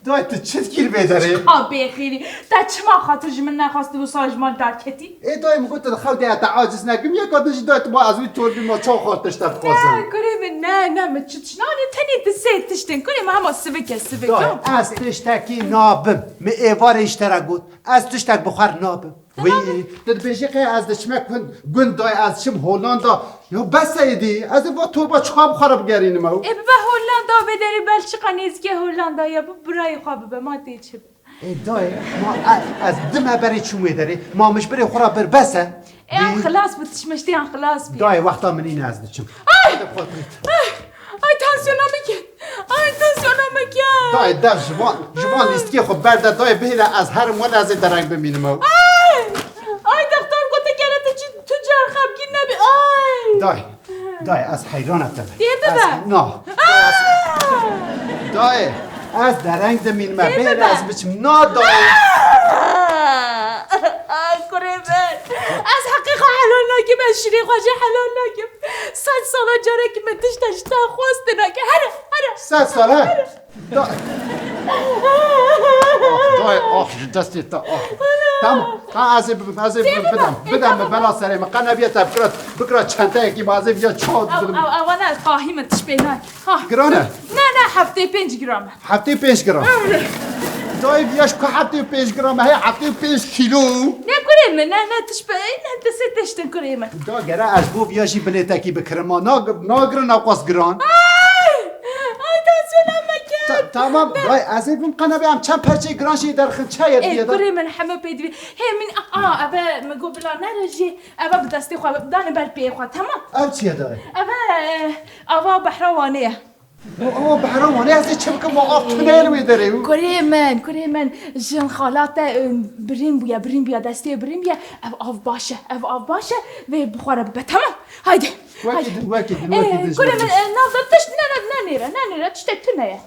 دای تو چت کیل بیداری؟ آبی خیلی تا چما خاطرش من نخواسته و ساجمان درکتی؟ ای دای میگو تو خود تا عاجز نگم یک آدش دای ما از وی تور ما چه خاطرش در نه قازم کنیم نه من چتشنان تنی دسته تشتن کنیم همه سوک دای از تشتکی نابم می ایوار اشترا گود از تشتک بخار نابم وی دد بیشی که از دشمه کن گند دای از شم هولاندا یا بس ایدی از با تو با چخاب خراب گرین ما ای به هولاندا بدری بلچقا نیزگی هولاندا یا برای خواب به ما دیچه ای دای ما از دم بری چومه داری ما مش بری خورا بر بسه ای هم خلاص بودش مشتی هم خلاص بید دای وقتا من این از دچم آی تانسیونم بکن آی تانسیونم بکن دای در جوان لیست که خب برده دای بهیره از هر مون از درنگ ببینم آی دکتر گفته گرفته چی تو جر خبگین نبی آی دای از حیرانتم دیه ببر نه دای از درنگ دمین ما بهیره از بچم نه دای قريبان از حقيقة حلال ناكم الشري خواجه حلال ناكم 100 سالة جارك ما تشتا خواستنا هرا 100 ساله دای دستی تا تمام از بدم بلا سری ما قنا بیت بکرا چنته کی بازی بیا چود بدم اوانا قاهمة تشبيناك گرانه نه هفته 5 گرام هفته 5 گرام دای بیاش که هفته 5 گرام هی هفته 5 کیلو نه كريمة نه تشبين انت ستشتن كريمة دا گره از بو بیاشی بلیتکی بکرما ناگر ناقص گران آی تاسونا مکن تمام دای از این قنا بیام چند پرچه گرانشی در خنچه یر ای بیاد كريمة حما بيدوي هي من ابا مقول بلا نرجي ابا بدستي خو بداني بالبي خو تمام اب چیه دای ابا بحروانيه او بحرامانه از چه بکم آف تونل میداره كريمن جن خالات برين بيا دستي برين بيا اف باشه و بخوره به تمام هايدي وقتی كريمن نافضل نانيرا تشتتنا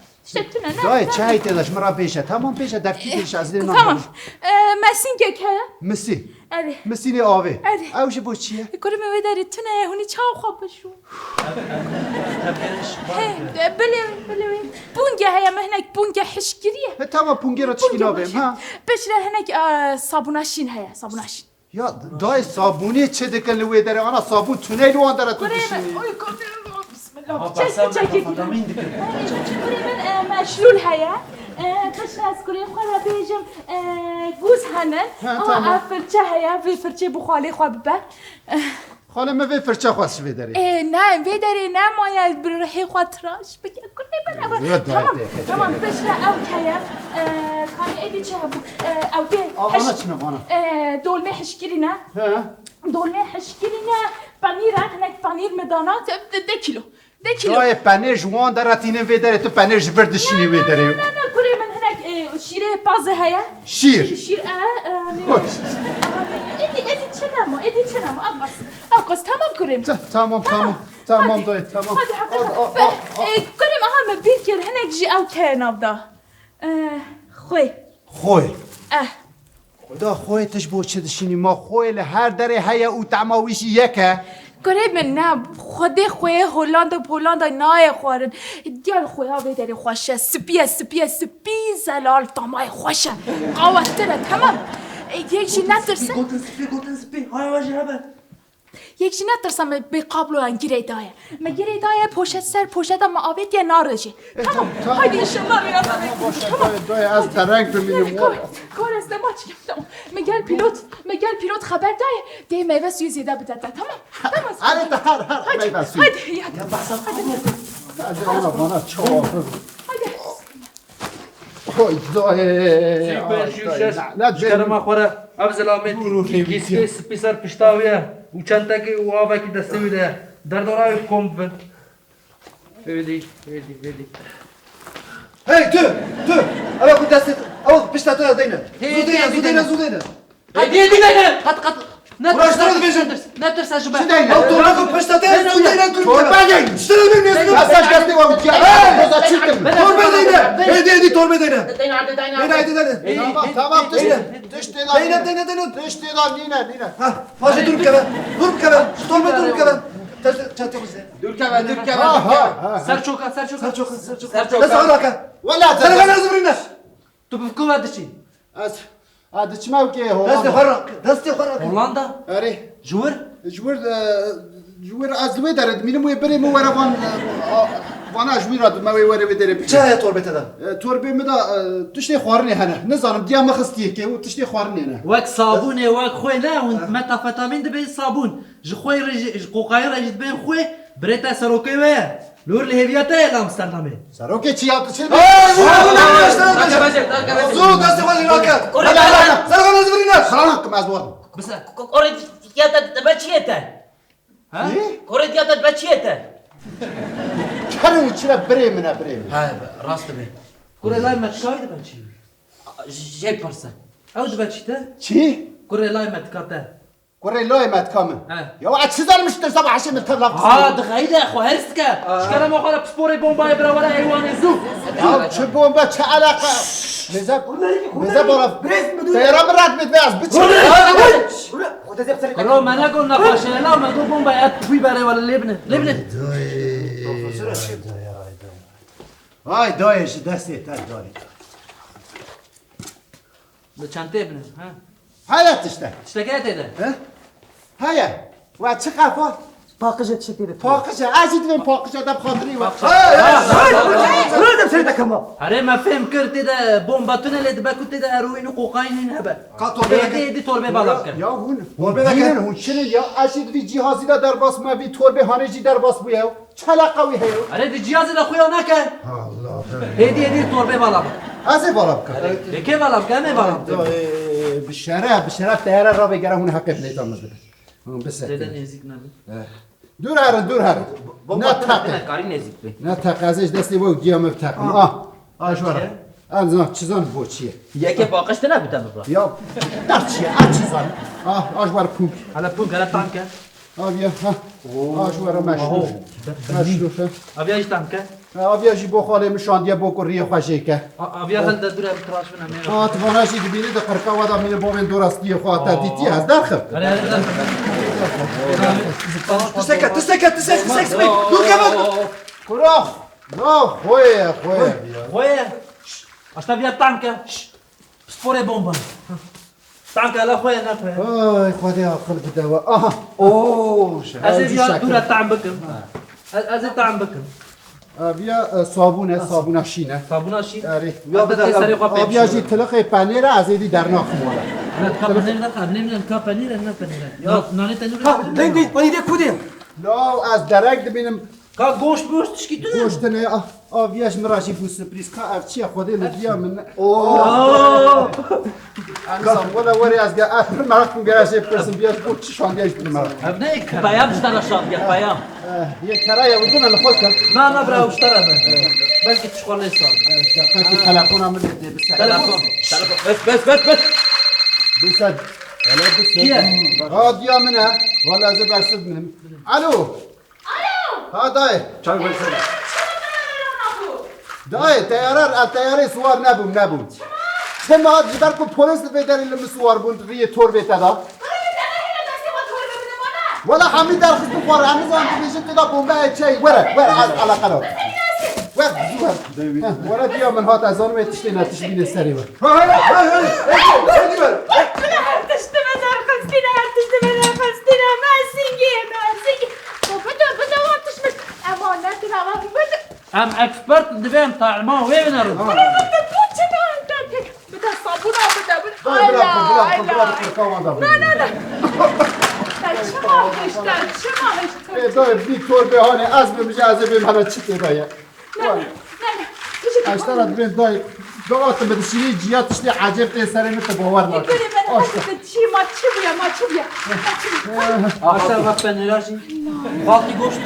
دای چای تداش مرا پیشه تمام پیشه دفتی پیشه از دین تمام مسینگه که مسی اره مسینی آوه اره اوش بو چیه كريمن وداري تنا هوني چاو خواب بشو بله بونگه هيا مهنك بونگه حشگیریه تمام پونگی رو چکی نابیم ها بشره هنك صابوناشين هيا صابوناشين یا دای صابونی چه دکن لوی داره آنا صابون تونل وان داره تو كريمن بشینی كريمن مشلول هيا قشاس كريم خلا بيجم جوز هنن فرچه هيا في فرچه بخالي خواب بر خاله ما فرچه خواست وی داره نه ویداری نه ماید برحی خاطراش بگه کنه تمام بشره او کیا کانی ایدی چه بود او دی آوانا چنم آنا دولمه حشکری نه دولمه حشکری نه پنیر هنک پنیر مدانات 10 کیلو دای پنیر جوان داره تینه وی داره تو پنیر جبردشینی وی داره نه کره من هنک شیره پازه هیا شیر ایدی چنم آقاس تمام کریم تمام دای تمام کریم آها من بیر کر هنک جی او که نابدا خوی دا خوی تش بود چه دشینی ما خوی لهر داره هیا او تعماویشی یکه کریم نه خود خوی هولاندا نای خورن دیال خوی ها بیداری خوشه سپی زلال تامای خوشه قواتره تمام یکشی نترسه یکشی نترسم به قابلو انگیره دایه مگیره دایه پوشت سر پوشت اما آوید یه نارجی تمام هایدی انشالله میرم دای از درنگ بمینیم کار است ما چی گفتم مگل پیلوت خبر دایه دی میوه سوی زیده بده تمام هر میوه سوی هایدی مانا چوافه خوی دای شکرما خوره ابزل آمد کیسکی سپیسر پشتاویه و چند تکی و آوه کی دسته میده در دورای کمپ بند ویدی هی تو الا بود دستت اول پشتا تو دینه زودینه هدي دينا قط وراش ترد بيجن نترس اجبا او تو ناكو پشتا تو زودینه تور باگی اشتري مني اساس قصدي و بتجا بزا چيتم تور بدينا هدي تور بدينا دينا تمام تشتي دا نينا ها فاجي دور كمان تور كمان دور كمان سرچوكا لا سوالك ولا ترى تو بفکر داشتی از چما که دست خورا هولندا آره جور جور از وی دارد میرم و بریم و وان اجویرات ما وی وره بدره چه تربت داد تربه مدا تشتی خوارنی هنه نزانم دیا مخستی که و تشتی خوارنی نه وك صابون وك خوي لا متافيتامين دبي صابون خوي قوقاي رجت بين خوي بريتا سروكي ويا لور الهيفياتا لا مستلمه سروکه چی آت چی زو دست خوي راكا لا لا سروکه نزبرینه خلاص کم از وقت بس قريت يا تبچيته ها قريت يا تبچيته کرن چرا بریم ها راست به قري لا ما تشايد بچي جاي برسا او دبچيته چی قري لا ما تكاته قره لای مت کامن یا وقت چیزا مش تصاب عشان متطلب ها دخيله اخو هرسكا شكرا ما خرب سبوري بومباي برا ولا حيوان زو چه بومبا چه علاقه مزه برا تیرا مرد متواز بچه قرو ما نقول نقاشه لا ما نقول بومباي اتوي برا ولا لبنه آی دایش دستی تا داری بچنته ابنه ها حالتش ده اشتكيت ده هيا واتش قفا باقجة شكيرة پاقشه ازید من پاقشه ده بخاطری وقت رادم سيدة كما أري ما فهم كرت ده بومباتون اللي دبكت ده أروين وقوقاين هبا دي توربه بالك یا هون بگیرن هون چنه یا ازید وی جهازی ده در باس ما وی تربه هانجی در باس بویو چلا قوی هیو أري دي جهاز ده خويا نكا الله هدي توربه بالك از بالا بکن كيف بالك أنا بالك بشرف تیاره را بگیرن هون حقیق نیتان مزده بس زيدا نزيك نبي دور هرن نه تقه كاري نزيك بي نه تقه ازش دستی و گیام بتقن آشواره انزان چیزان بو چیه ياكي باقش تنا بتم یا در چیه چیزان آشوار پوک على بوك على تانكا آبیا آشواره مشروع أبي أيش تانكا آبیا جی بو خاله مشاندیه بو کوری خوشه که أبي هل ده دور بتراش من أمير تواناشی دبینی ده قرقا ودا میره بابن درستی خواهد دیتی هست در خب تسكت سمي دو كمان کراخ نه خویه خويا أشتا بيا تانكا سبوري بومبا تانكا لا خويا لا خويا آی خواهده عقل بدوا اوه أزي بيا دورة تعم بكم أزي تعم بكم آبیا صابونه شینه صابونه شين آره آبیا آبیا جی تلقی پنیر از ایدی در ناخ مولا لين دي بني دي كودي لا از درک دبینم کا گوشت چکی تو گوشت نه آبیاش مراشی بو سپریز کا افچی خوده لدیا من انسان ولا وری از گه اخر مرق کن گراشه پرسم بیاد بود چی شاندیش بود مرق ابنائك بيام اشترى شاب يا بيام یک کرایه ودون لخود کن ما نبرا اشترى بلكي تشغل لي صار دقیقی تلفون عمل دی تلفون بس بسد ولا بسد راديو منها ولا زي برسد منهم الو ها داي داي تياري سوار نبوم شما جبر کو پلیس بدر لم سوار بوند ری تور بیت دا ولا حمید در خصم قرار همزان میشه کدا بمب چی وره على قرار ولا ديا من هات ازان ما تشتينا تشبين السري ام اكسبرت دبيم طالع ما وين نرد داي دكتور بهانه از بمجازه بمحل چته بايا اشترى دبين داي دوات بدشي جيات تشتي عجب تسري مت باور ما اشتر وقت نراشي باقي گوشت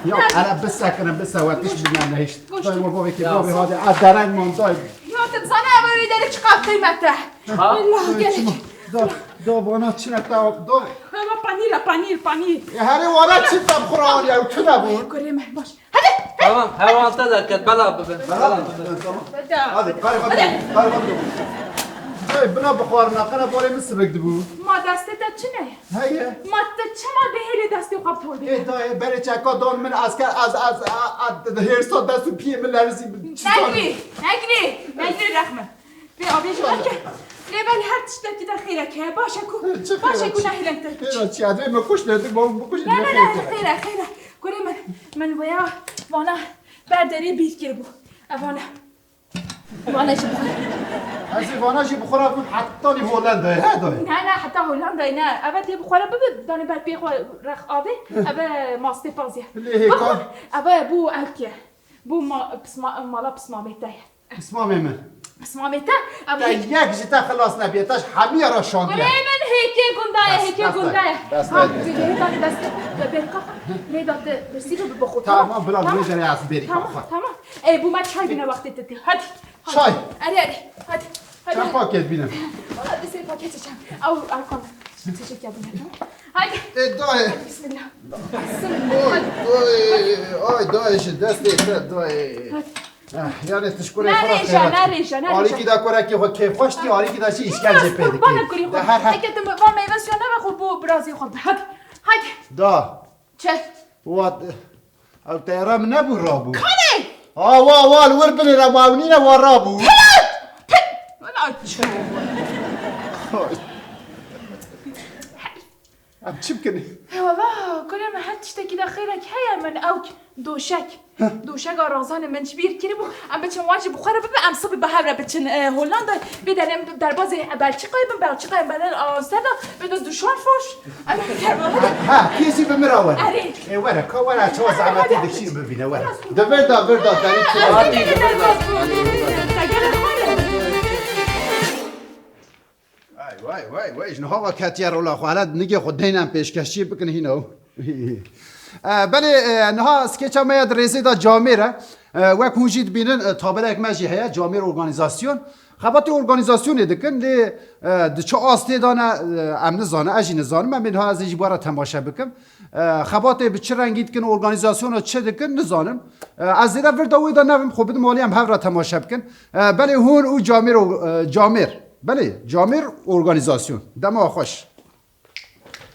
يا انا بس اكن بس وقتش بدنا نهش داي بابا كي بابا هذا ادرن من داي يا تبزانه بري داري چقدر قيمته والله قالك دو وانا چنه تا دو پنیر هاري وانا چی تام خوران یا تو نبود كريم باش هذا تمام حيوان تذكر بلا هذا قارب داي بنا بخورنا قنا بوري مسبك دبو ما دستت چنه هيا ما چما به هلی دستی قاب تولدی ای دای بره چکا دون من از هیرستا دستو پی من لرزی نگری رحمه به آبی جوان که لیبل هر تشتکی در خیره که باشه کو باشه کو نهیلن اینا چی ادوی مکوش نده با مکوش نه نه نه خیره کنه من ویا وانا برداری بیت گیر بو وانا چی بخوره از وانا چی بخوره بود حتی لی هولنده ها دای نه حتی هولندا نه اول دی بخوره بب دانه بعد بیخو رخ آبی اول ماسته پازیه بخور اول بو الکیه بو مالا بسما میتای اسمام من بسما میتا تا یک جتا خلاص نبیتش همه را شاندیه من هيك قندايه بس دست برسيبه بخوت تمام بلا بریدنی از بری تمام ای بو ما چای بینه وقتی تتی هادي چای اري هادي چند پاکت بینم والله دي سي باكيت چم او الكون تشكي ابو هادي دای بسم الله آی دایش دست دای یعنی تشکر نریشه آری کی دا کره کی خود کیف خوشتی آری کی دا چی اشکال جپه دی کی هر که تو با میوسیون نه خود بو برازی خود هادي دا چه وات او تیرم نبو رابو کنه وال ور بنی رواونینه و رابو ولا چه ام چی بکنی؟ والله كل ما حد تشتكي داخلك هيا من اوك دوشك رازان من شبير كريبو ام بتشن واجب بخاره ببا ام صبي بهابره بتشن هولندا بدلم در باز بلچيقه بدل آمستردام بدو دوشان فوش ها کیسی بمراون اري ای ورا کا ورا چه زحمتی دکشین ببینه ورا ده وردا داری وای جنها و کاتیار الله خالد نگه خود دینم پیشکشی بکنه هینو بله نها سکیچ هم یاد ریزی دا جامعه و کنجید بینن تابلک مجی هیا جامعه ارگانیزاسیون خبات ارگانیزاسیون دکن لی چه آسته دانه امن زانه اجی نزانه من منها از اجباره تماشا بکم خبات به چه رنگید کن ارگانیزاسیون چه دکن نزانم از زیرا ورداوی دا نویم خوب مالی هم هفره تماشا بکن بله هون او جامعه بله جامعه ارگانیزاسیون دما خوش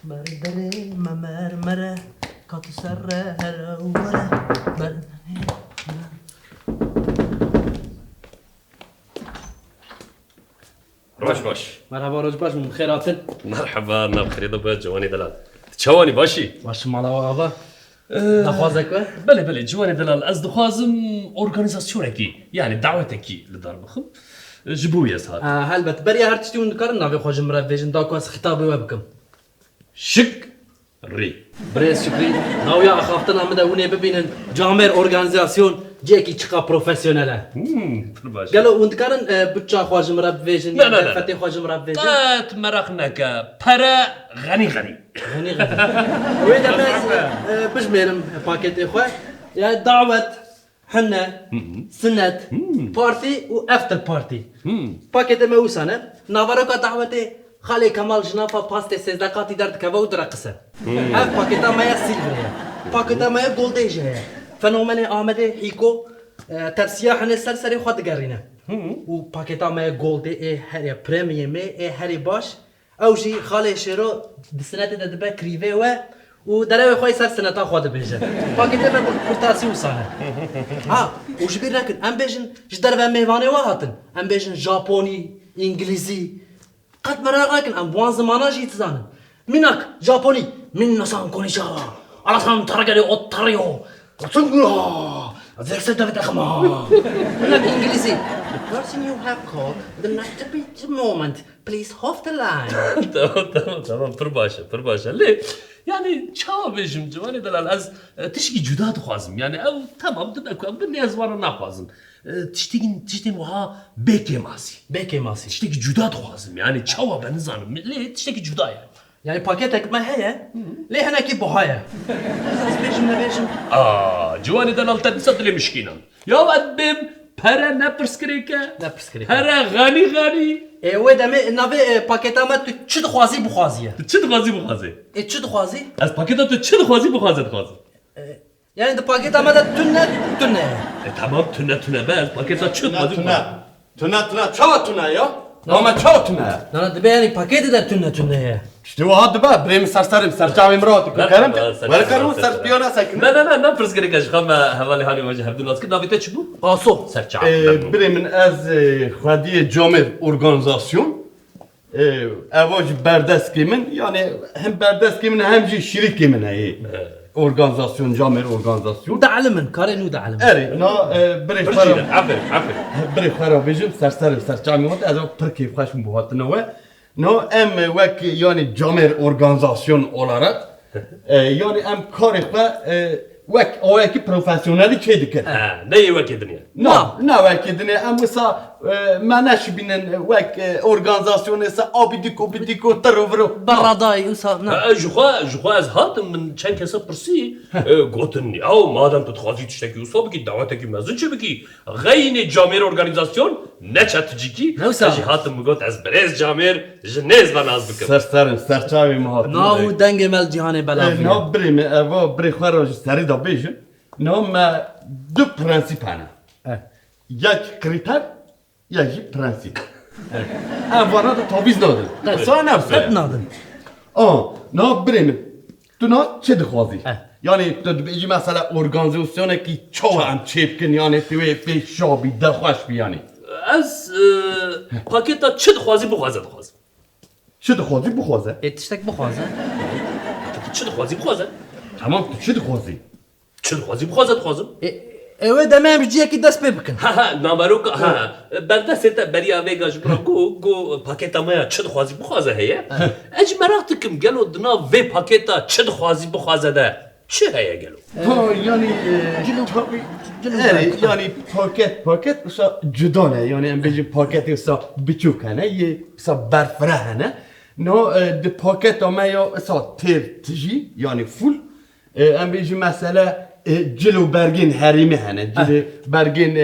مردره ممرمره کاتو سره هره باش مرحبا روز باش من خیراتن مرحبا نبخير دبا جواني دلال تشواني باشي باش مالا آقا نخوازك بله جواني دلال از دخوازم ارگانیزاسیونکی یعنی دعوتکی لدار بخم جبوية صار هلبت بري هر تشتي ونذكر نافي خوش مرافيجن داكواس خطابي وبكم شك ري بريس شكري ناويا اخافتنا مدى وني ببينن جامير اورغانيزاسيون جيكي تشقا بروفيسيونيلا باش قالوا ونذكرن بتشا خوش مرافيجن لا فتي خوش مرافيجن تمرخناك برا غني وين باش ميرم باكيت اخوة يا دعوة حنا سنة بارتي و افتر بارتي باكيت موسانة نافاروكا دعوتي خالي كمال جنافا باستي سيزدقاتي درد كفا ودرقسة هاف باكيتا مايا سيلفريا باكيتا مايا جولديجا فنومني آمده هيكو ترسياح السرسري خود قرينا و باكيتا مايا جولدي اي هاري بريميومي اي هاري باش او شي خالي شيرو دسنة دبا كريفي و دراوي خوي سر سنة خود بيجن باكيتا ما كورتاسي وصانه وش بير لكن ام بيجن جدر ميواني واهاتن ام بيجن جابوني انجليزي قد مرة لكن ام بوان زمانا جيت زانن منك جابوني من نسان كونيشاوا على سان ترجلي اوتاريو تنغلا ذاك سدفت اخما منك انجليزي The person you have called the night to be moment please hold the line تمام برباشا ليه يعني چاو بيجم جواني دلال از تشكي جدا دخوازم يعني او تمام دبكو بني ازوار نخوازم تشتي وها بيكي ماسي تشتي جدا دخوازم يعني چاو بنزانم ليه تشتي جدا يعني باكيتك ما هي ليه هنا كي بوهايا بس بيجم جواني دلال تنسد لي مشكينا يا ودبم para نبرسكريكا para غني ايه ودا مي نافي باكيتا ما تشد خوازي بخوازيه ايه تشد خوازي از باكيتا تشد خوازي يعني ده باكيتا ما تنه تمام تنه بس باكيتا تشد خوازي تنه چاوا تنه یا Ama çok ne? Nana dibe yani paketi de tünne ya. İşte o hadi be. Bremi sarsarım. Sarçavim rahat. Kerem te. Ver karım sar piyona sakin. لا فرز كده كاش خم هوالي هاني وجه هبدو ناس كده نافيتا شبو Aso. سرچا Bremin az xwediye camer organizasyon. Evaj berdest kimin yani hem berdest kimin hem jî şirik kimin heye. Organizasyon camer organizasyon. تعلمن كارين ودعلمن. Eri na bre فرجينا xwara عفر عفر bre xwara bejim serserim serçamî hat ez pir keyfxweş bu hatine we. No em wek yani camer organizasyon olarak yani em karê xwe wek awayekî profesyonelî çê dikin. نيي وكي دنيا Ne vekidine em wisa me neşbînin wek organizasyonê se abîdîk tırıvırı. براداي وسا نا. جخوا از هاتم من چند کسا پرسی گوتن او مادم تو تخوازی تشتکی و صابکی دعوتکی مزن چه بکی غین جامیر ارگانیزاسیون نه چتجی کی نوسا. اجی هاتم مگوت از برز جامیر جنیز و ناز بکن Serserim serçavî me hat. ناو دنگ مال جهان بلا. Na birê me eva birê xwe re ji serî da bêjin. Na me du prensîp hene. Yek kriter yek jî prensîp. Ev vana da taviz nadin. Sa Hep nefse. nadın. Na birê min. Tu na çi dixwazî? Yani tu dibêjî mesela organizasyonekî çawa em çê bikin yani tu wê pê şabî dixweş bî yani. از پاکتا چه دخوازی بخوازه دخواز Çi dixwazî bixwaze? تشتك بخوازه. چه دخوازی بخوازه Tamam tu çi dixwazî? چه دخوازی بخوازه دخوازم اوه دمام جديه كي دست ببكن. ها ها نامرو ها برده ستا بریا ویگاش برا گو پاکتا مایا چه دخوازی بخوازه هیه اج مراقتکم گلو دنا وی پاکتا چه دخوازی بخوازه ده چه هیه گلو Ha yani yani paket usa cuda ne yani em bêjin paketê usa biçûk hene yê usa berfire hene no di paketa me ya usa têr tijî yani full em bêjin mesela cilo bergên herîmî hene cilê bergên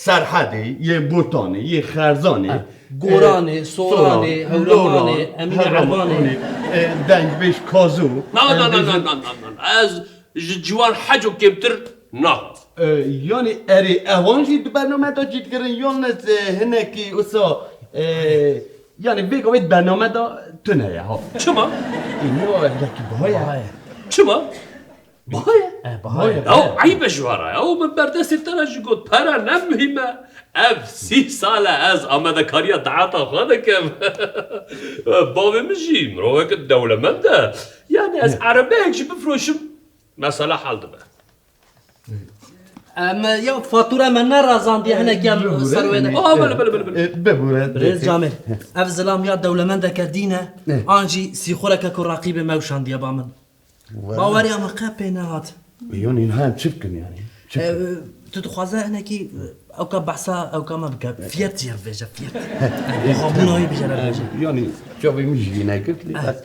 serhedê yê botanê yê xerzanê قوراني سوراني هولماني امين عباني. deng bêj kazû نه نه نه نه نه نه از جوان حجو کمتر نه yani erê evan jî di bername da cîdgirin yalnız hinekî wisa yani vê gavê bername da tune ye ha. چما No yekî baye. چما بايه بهاي. او عيب جوارا او من بردست ترى قلت برا نمهمه اف 30 ساله از امده كاريا دعاتا خانكم بابي مجي مروك الدولة منده يعني از عربيك جي بفروشم مثلا حال دبا اما يا فاتوره من رازان دي احنا كم سروينا. اه بلا بلا بلا بلا Bebure. بريز جامل اف زلام يا دولمند كدينا انجي سيخورك كراقيب موشان دي بامن. باوري اما قابينا هات. Yani hem çiftkin yani. تتخوازا هنا كي او كبحثا او كما بك فيرت يرفيجا فيرت. خابونا هي بيجرا بيجا. Yani çavî jîne girtli bas.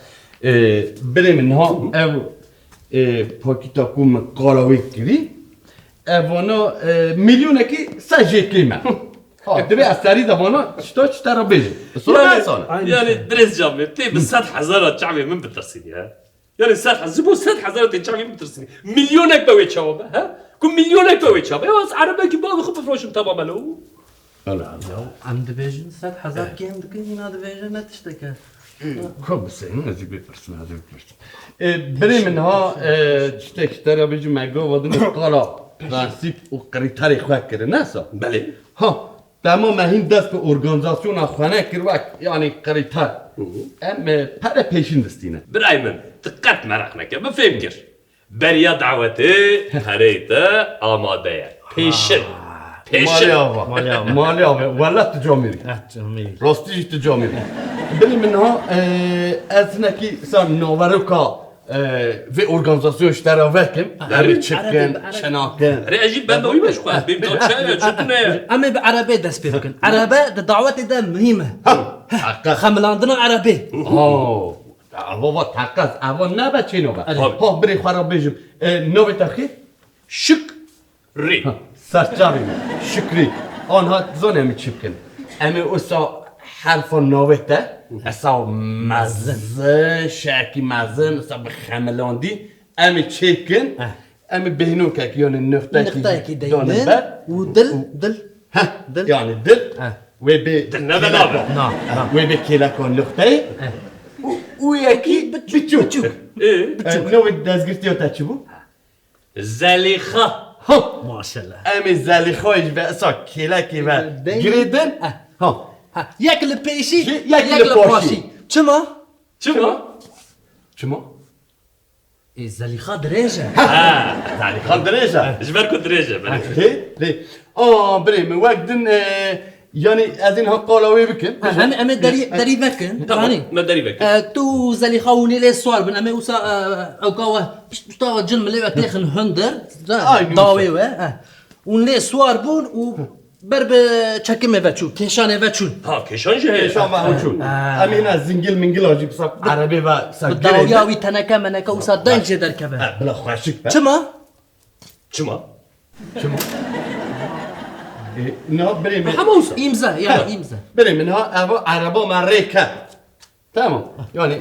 Birê min ha ev pakîta ku me qarawê kirî ev vana milyonekî se jêkê me. Ha divê ez serî de vana çita çita ra bêjim. Sonra ne sana? يعني درس جامد تي بالسات حزارة شعبي من بترسيني ها يعني السات زبون سات حزارة شعبي من بترسيني مليونك بوي شباب ها كم مليونك بوي شباب ايوا عربك بابي خف فروشم تماما لو عم دبيجن 7000 كيم دكين هذا دبيجن ما تشتكى. Kobsayın azı bir person azı bir person. Birê min ha çita çita ra bêjim me govadin qala prensîp û kriterê xwe kirin ne sa? بله Ha, tamam hem dest bi organizasyona xwe nekir vek yani kriter. Em pere peşin distîne. برايمن دقت مرقنك بفهم كر بريا دعوتي هريتا آمادة بيشن Mali ava. Mali ava. Valla ticamiri. جميل. Rastî jî ticamiri. Bilî min ha ez nekî san naveroka vê organizasyon ji te re vekim. Erê çikin, şenakin. أري أجيب بندوي مش كويس بيم دوت شاي شتنا اما بعربي دست بيبكن. عربي دعوتي ده مهمه. Hakikat. خملاندنا عربي. Baba takas. Ava ne be çê nove. Tabii. Ha birê xwe ra bêjim. Nove texî? شك ري Serçavî min. Şükrî. Anha zanê min çi bikin. Em ê wisa herfa navê te esa mezin, şekî mezin, esa bi xemilandî em ê çê bikin. Em ê bêhnûkek yani nöxtekî نقطه كي danin دايما ber. ودل دل Heh, Dil. yani dil. وی به دنبه نابه نه نه وی به کلا کن لخته و یکی بچوک نو دزگرتی تا چی بو؟ زلیخا ماشاءالله امی زلیخایش به اسا کلا که و گریدن ها یک لپیشی یک لپاشی. چما؟ چما؟ زلیخا دریجه زلیخا درجه جبر کن درجه لی بریم وقتن یعنی از اینها قلاوی بکن اما داری بکن رانی ما داری بک تو زلیخا ونی لی سوار بن اما اوسا اوکاوه بشتا جلم لی وقت لیخن هندر داوی و ون لی سوار بون و بر به چکمه وچو کشانه وچون ها کشان جه شما ما چون امین از زنگل منگل آجی بسا عربی و سا داویاوی تنکه منکه اوسا دنج در کبه بلا خوشک چما؟ چما؟ نه بریم هموسا ایمزه یا ایمزه بریم اینها عربا مریکه تمام یعنی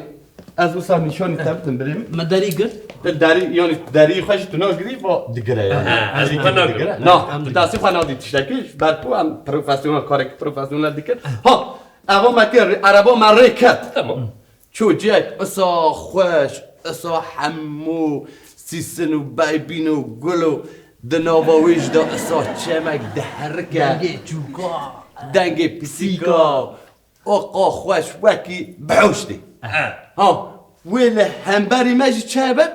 از اوسا نشانی تبتن بریم مداری گرد داری یعنی داری خوش تو نگری با دیگره یعنی از این نگری. نه دستی خوانا دی تشتکیش بعد تو هم پروفسیونال کاری که پروفسیونال دیگر ها اما مکر عربا مریکت تمام چو جای اسا خوش اسا حمو سیسن و بایبین و گل و دناواویش دا اسا چمک دهرکه دنگه جوکا دنگ پیسیکا آقا خوش وکی بعوشتی ها ویل همبری مجی چه بد؟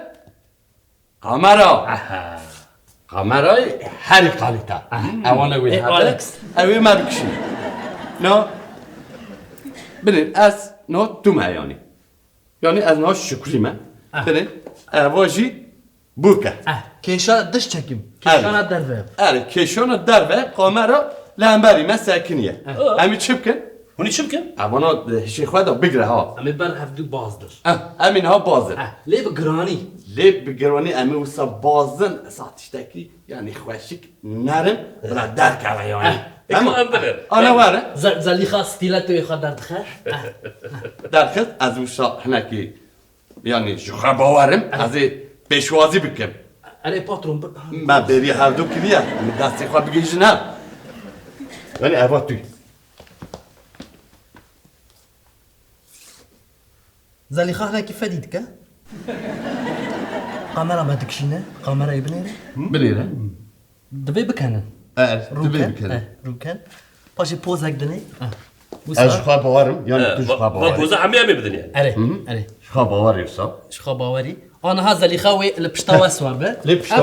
قمرای هری قالیتا اوانه ویل هده اوی ما بکشیم نه ببین از نه تو ما یعنی از نه شکری ما ببین واجی بوکه کشان دش چکیم کشان در وی اره کشان در و قمرا لهمبری ما ساکنیه امی چی بکن؟ هونی چی بکن؟ اوانا شیخ خدا بگره ها امی بر هفدو بازدر امین ها بازن لی بگرانی لیب بگرانی امی وسا بازن ساتشتکی یعنی خوشک نرم بلا درک اوه یعنی اما هم بله آنه واره زلیخا ستیلتوی خود در دخه در خد از وسا هنکی یعنی شخه باورم از پیشوازی بکم اره پاترون بر ما بری هر دو کلیه دستی خواه بگیش نه یعنی اوه توی زلیخا هنکی فدید که قامرا ما دکشینه قامرا ابنیره بلیره دبی بکنن دبی بکنه روکن پاشی پوزک دنی از خواه باورم یعنی توش خواه ما باوری بوزه همه بدنیا اره خواه باوری وسا شخا باوری آنها زلیخا وی لپشتا واسوار به لیب شتا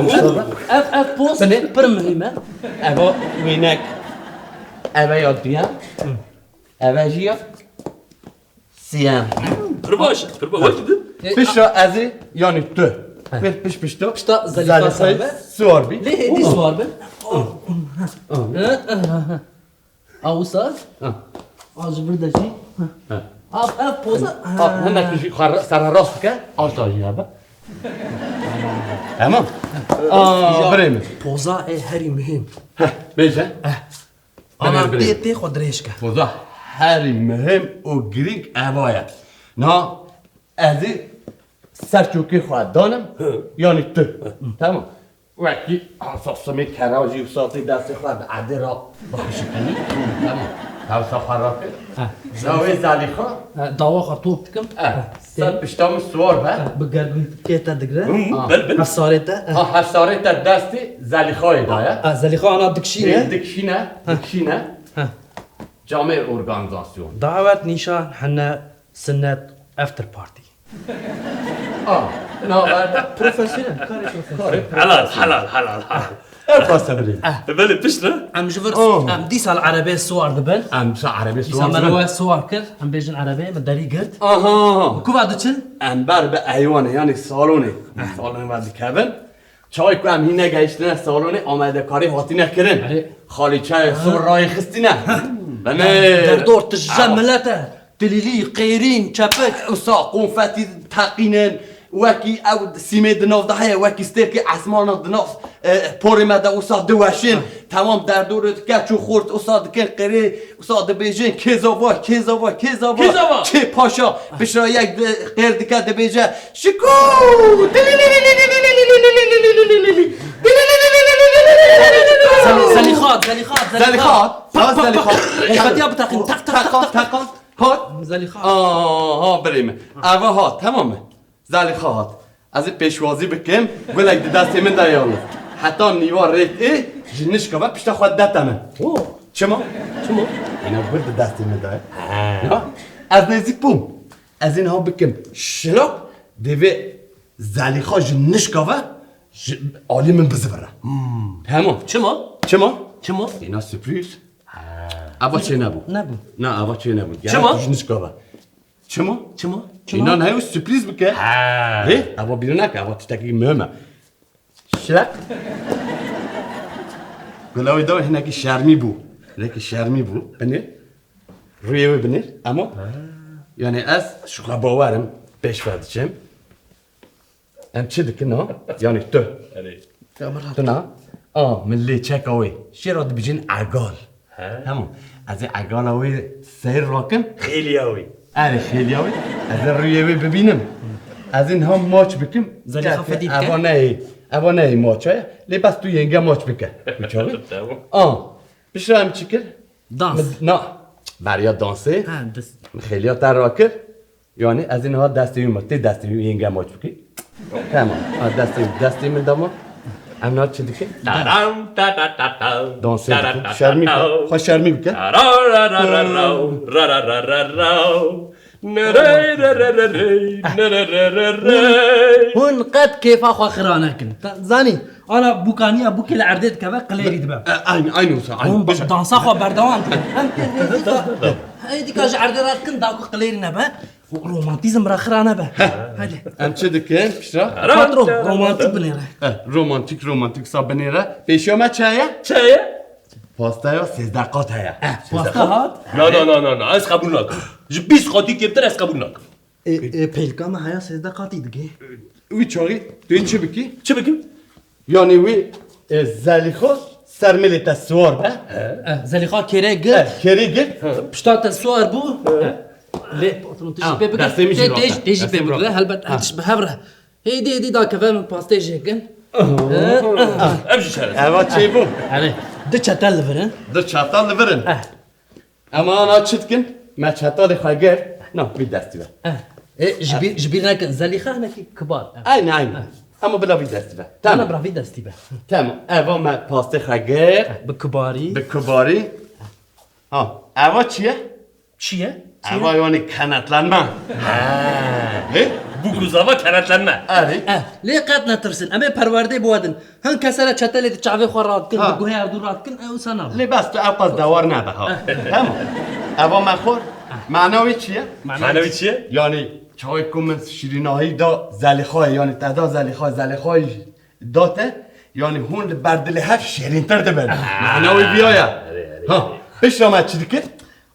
اف پوز پر مهمه اوه وینک اوه یاد بیا اوه جیا سیام قرباش قرباش پیشا ازی یعنی تو پیش تو پشتا زلیخا سوار سوار بی لی هدی سوار به اوساز آج بردشی اف پوزا هنك شيء سر راسك آشتا جيابه تمام بريم پوزا ای هری مهم بيجا انا ديتي خود ريشكا فوضى هاري مهم وجريك أبايا نا أزي سرچوكي خواهد دانم يعني تو تمام وقتی اساسمی کراجی و ساتی دست خواهد عده را بخشکنی تمام توسا خرافه زاوی زلیخا داوا خطوب تكم سر پشتام سوار با بقرب كيتا دقرا بل بل حصاريتا حساره تا دستی زلیخای دایا زليخا انا دكشينه دکشینه جامعه ارگانزاسیون دعوت نيشان حنا سنة افتر بارتي نه بروفيسيونيل حلال حلال حلال حلال ارفاسه بریم بله بشنا ام جفرس ام ديس على العربية الصور دبن امسا عربی ديس سوار على الصور كر ام بيجن عربية مداري قرد آها كو بعد تشن انبر به ایوانه یعنی سالونه بعد کبن چای کو هم هینه گشتنه سالونه آمده کاری هاتی نکرن خالی چای سور رای خستی نه در دور تجملته دلیلی قیرین چپک اوسا قنفتی تقینن وکی او سیمه دناف ده هیا وکی سترکی عثمان دناف پوری مده اوسا دوشین تمام در دور کچو خورد اوسا دکن قری اوسا دبیجن کزاوا که پاشا بشرا یک قیر دکه دبیجه شکو زليخا زلیخات زلیخات خطیا بتاقین تق تق تق هات زلیخات ها بریم اوه هات تمامه زلیخات از این پیشوازی بکم گلک دستی من دایاله حتی نیوار ریت ای جنش که پشت خود دتمه چما؟ اینا گل دستی من دای از نزدیک بوم از این ها بکم شلوک دوی زلیخا جنش که عالی من بزبره تمام چما؟ اینا سپریز اوا چه نبود نه اوا چه نبود چما؟ جنش که چما؟ اینا نه سپریز بکه ری اوا بیرون نکه اوا تشتکی مهمه شلک گلاوی دو هنگی شرمی بود بنیر رویوی بنیر اما یعنی از شغل باورم پیش فردشم ام چه دکنه یعنی تو نه من لی چک اوی شیراد بجین عگال همون از این عگال اوی سیر راکم خیلی اوی خیلی اوی از این رویوی ببینم از این هم ماچ بکم زلیخا فدید که؟ اوا نه ماچ های لی بس تو ینگه ماچ بکه بچاری بشرا هم چی کرد؟ دانس نه بریا دانسه خیلی ها تر را کرد یعنی از این ها دستی مرتی دستی ینگه ماچ بکی تمام دستی من داما ام نه چی دیگه؟ دانسه بکی شرمی بکی خواه شرمی بکی هون قد كيف اخو خرانه كنت زاني انا بوكانيه بوكي العرديد كذا قليري دبا عينو هون دانسا خو بردوان هيدي كاج عرديرات كنت داكو قليري نبا رومانتيزم را خرانه با هادي ام چه دکن پیشرا پاترون رومانتیک بنیره رومانتیک صاحب بنیره پیشو ما چایه پاستا یا 13 قات هیا پاستا هات نه از قبول نکن 20 قاطی کمتر از قبول نکن پیلکا ما هیا 13 قاطی دیگه وی چاری تو این چه بکی؟ یعنی وی زلیخا سرملیت سوار با زلیخا کره گرد پشتات سوار بو ليه باترون تيجي بيبقى هلبت تشبه هبره هيدي دا كمان باستيج هيك امشي شارع اما چی بو؟ علي ده چتال لفرن اما انا چتکن ما چتال خاگر نه بی دستی با جبير لك زليخه هنا كبار عین اما بلا بی دستی با انا برافي دستي به تمام اما ما پاسته خاگر بكباري اما چیه؟ اما یعنی کنتلنما بوكوزاوا کنتلنما ليه قاتنا ترسن اما پرورده بودن هن کسره چتل چاوي خورات کن گوه دورات کن او سنا لی بس تو اپاس دوار نبه ها تمام اما مخور معناوی چیه؟ یعنی چای کم شیرینایی دا زلیخای یعنی تدا زلیخای داته یعنی هون بردل هر شیرین تر ده معناوی بیایا بشرامت چی دیگه؟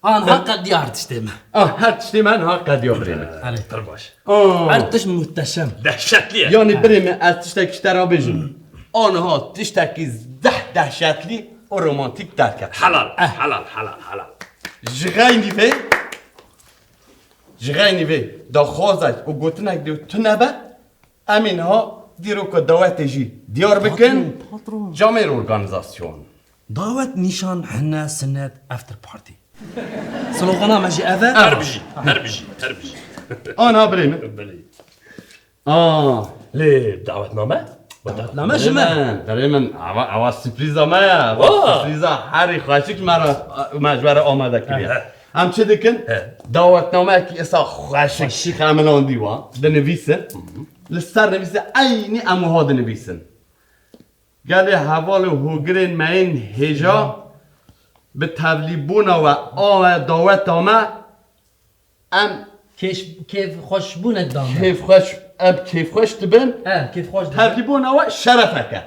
آن حق دیار تشتیم هر تشتیم ها قدیار بریم تر باش ارتش متشم دهشتلیه یعنی بریم از تشتک شترا بجیم آنها تشتکی دهشتلی و رومانتیک ترکت حلال جغای نیوی دا خوازد و گوتنک دیو تو نبه امین ها دیرو که دعوت جی دیار بکن جامعه ارگانیزاسیون دعوت نشان حنا سنت افتر بارتي سلوغنا ماشي افا هربجي آنها بریم ليه دعوتنامه؟ دعوتنامه جمع بریم اوا سپریزا مایا سپریزا هری خواهشی که مرا مجبور آمده کریم هم چه دکن؟ دعوتنامه که اصلا خواهشی خملان دیوا دنویسه لسر نویسه اینی اموها دنویسن گلی حوال هوگرین مین هجا به تولیبون و آه دعوت آمه كيف خوش بونك دام كيف خوش تبن كيف خوش تولیبون و شرفك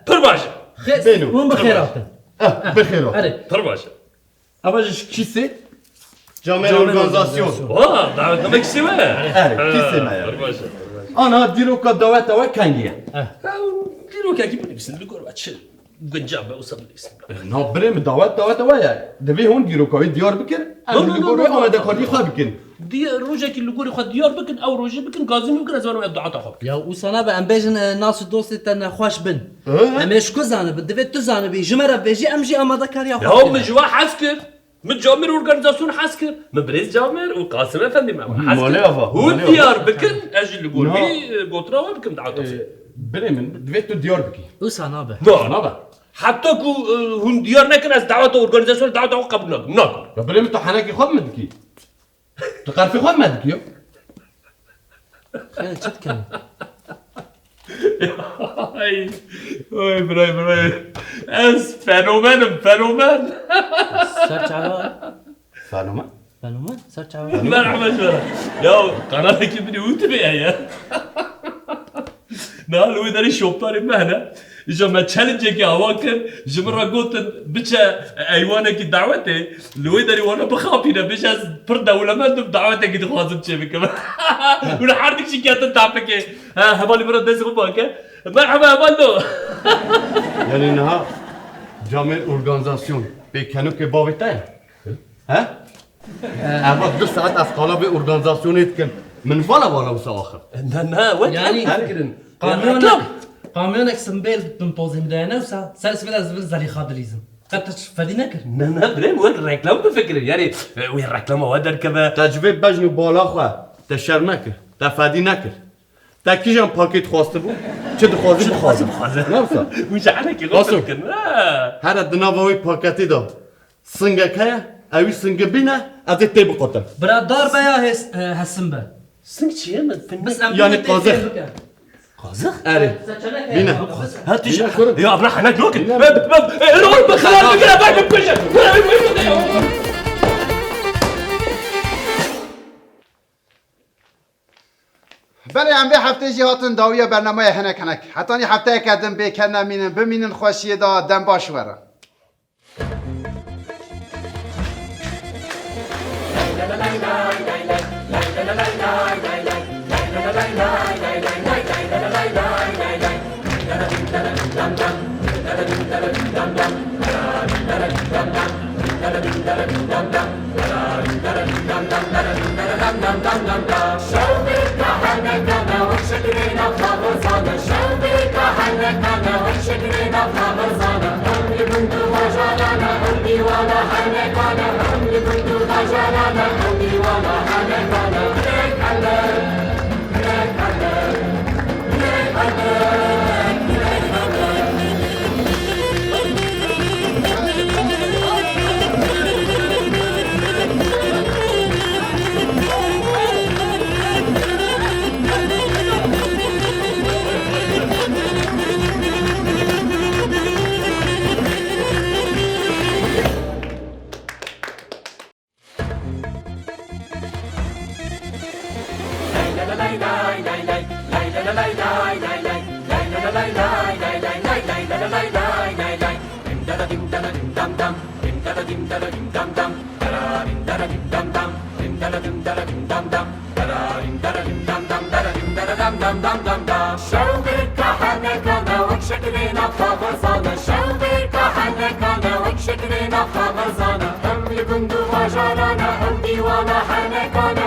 پر باشه بينو وين بخيرات بخيرات پر باشه اواجش كيسي جامعه ارگانیزاسیون دعوتنامه کسی ما كيسي ما پر باشه انا ديرو كدعوت و كانجيا دیرو که اگه بنویسن بگور بچه گنجابه و سب نویسن نه بریم دعوت و یا دوی هون دیرو کوی دیار بکن اما بگور آماده کاری خواه بکن دي روجك اللي قولي خد ديار بكن او روجي بكن قازم يمكن ازوان الدعاء تاخذ يا وصنا بقى بيجن ناس دوستي تن خوش بن امش كوزانه بدفت تزانه بيجمره بيجي امجي اما ذكر يا هو من جوا حسكر من جامر اورجانيزاسيون حسكر من بريز جامر وقاسم افندي مع حسكر هو ديار بكن اجي اللي قول بي قطره بكن دعاء تاخذ بريمن دفيتو ديار بكي وصنا بقى لا نبا حتى كو هون ديار نكن از دعوة اورجانيزاسيون دعوة قبل ناكل يا بريمن تو حناكي خد مدكي تقارفي خد مدكي خير تتكلم اوي براي اس فينومين سيرش على فانوما فنوما سيرش على مرحبا شباب يا قناتك بدي وتبي يا نال ويدري شوباري مهنا إذا ما تشالنج كي أواكر جمرة قلت بتشا أيوانك دعوتي لويدري وانا بخافينا بيش بردا ولا ما دم دعوتك كده خازم شيء بكم ولا حردك شيء كده تعبك هبالي برد دس غباك مرحبا هبالو يعني نها جامع اورجانيزاسيون بكانو که باویتای ها اما 2 ساعت از قالب اورگانیزاسیون يتكن من والا وسا اخر نا وين يعني فكرن قاميونك سمبيل بتنبوزي مدانا وسا سالس بلا زبل زالي خادليزم قد فدي نكر نا بريم وين الريكلام بفكر يعني وين الريكلام ودر كذا تجربه بجنو بالا خو تشر نکر تفادی نکر تا کیجان پاکت خواسته بود چه دخوازی بخوازم نفسا وش عليك قاسم. هذا هر دناوی پاکتی دا سنگه که اوی سنگه بینه از تی بقطر برادار بيا هسمبا سنك شيء من فين بس يعني قازخ قازخ اری بینه هات يا ابراح هناك لوكل روح بخلال بقرا بعد بكشه بله ام به هفته جی هاتون داویا برنامه هنک حتی این هفته کردم بکنم بمینن خوشی دا دم باش وره شكرنا خبزانا هم لبندو وجارانا هم ديوانا حنكانا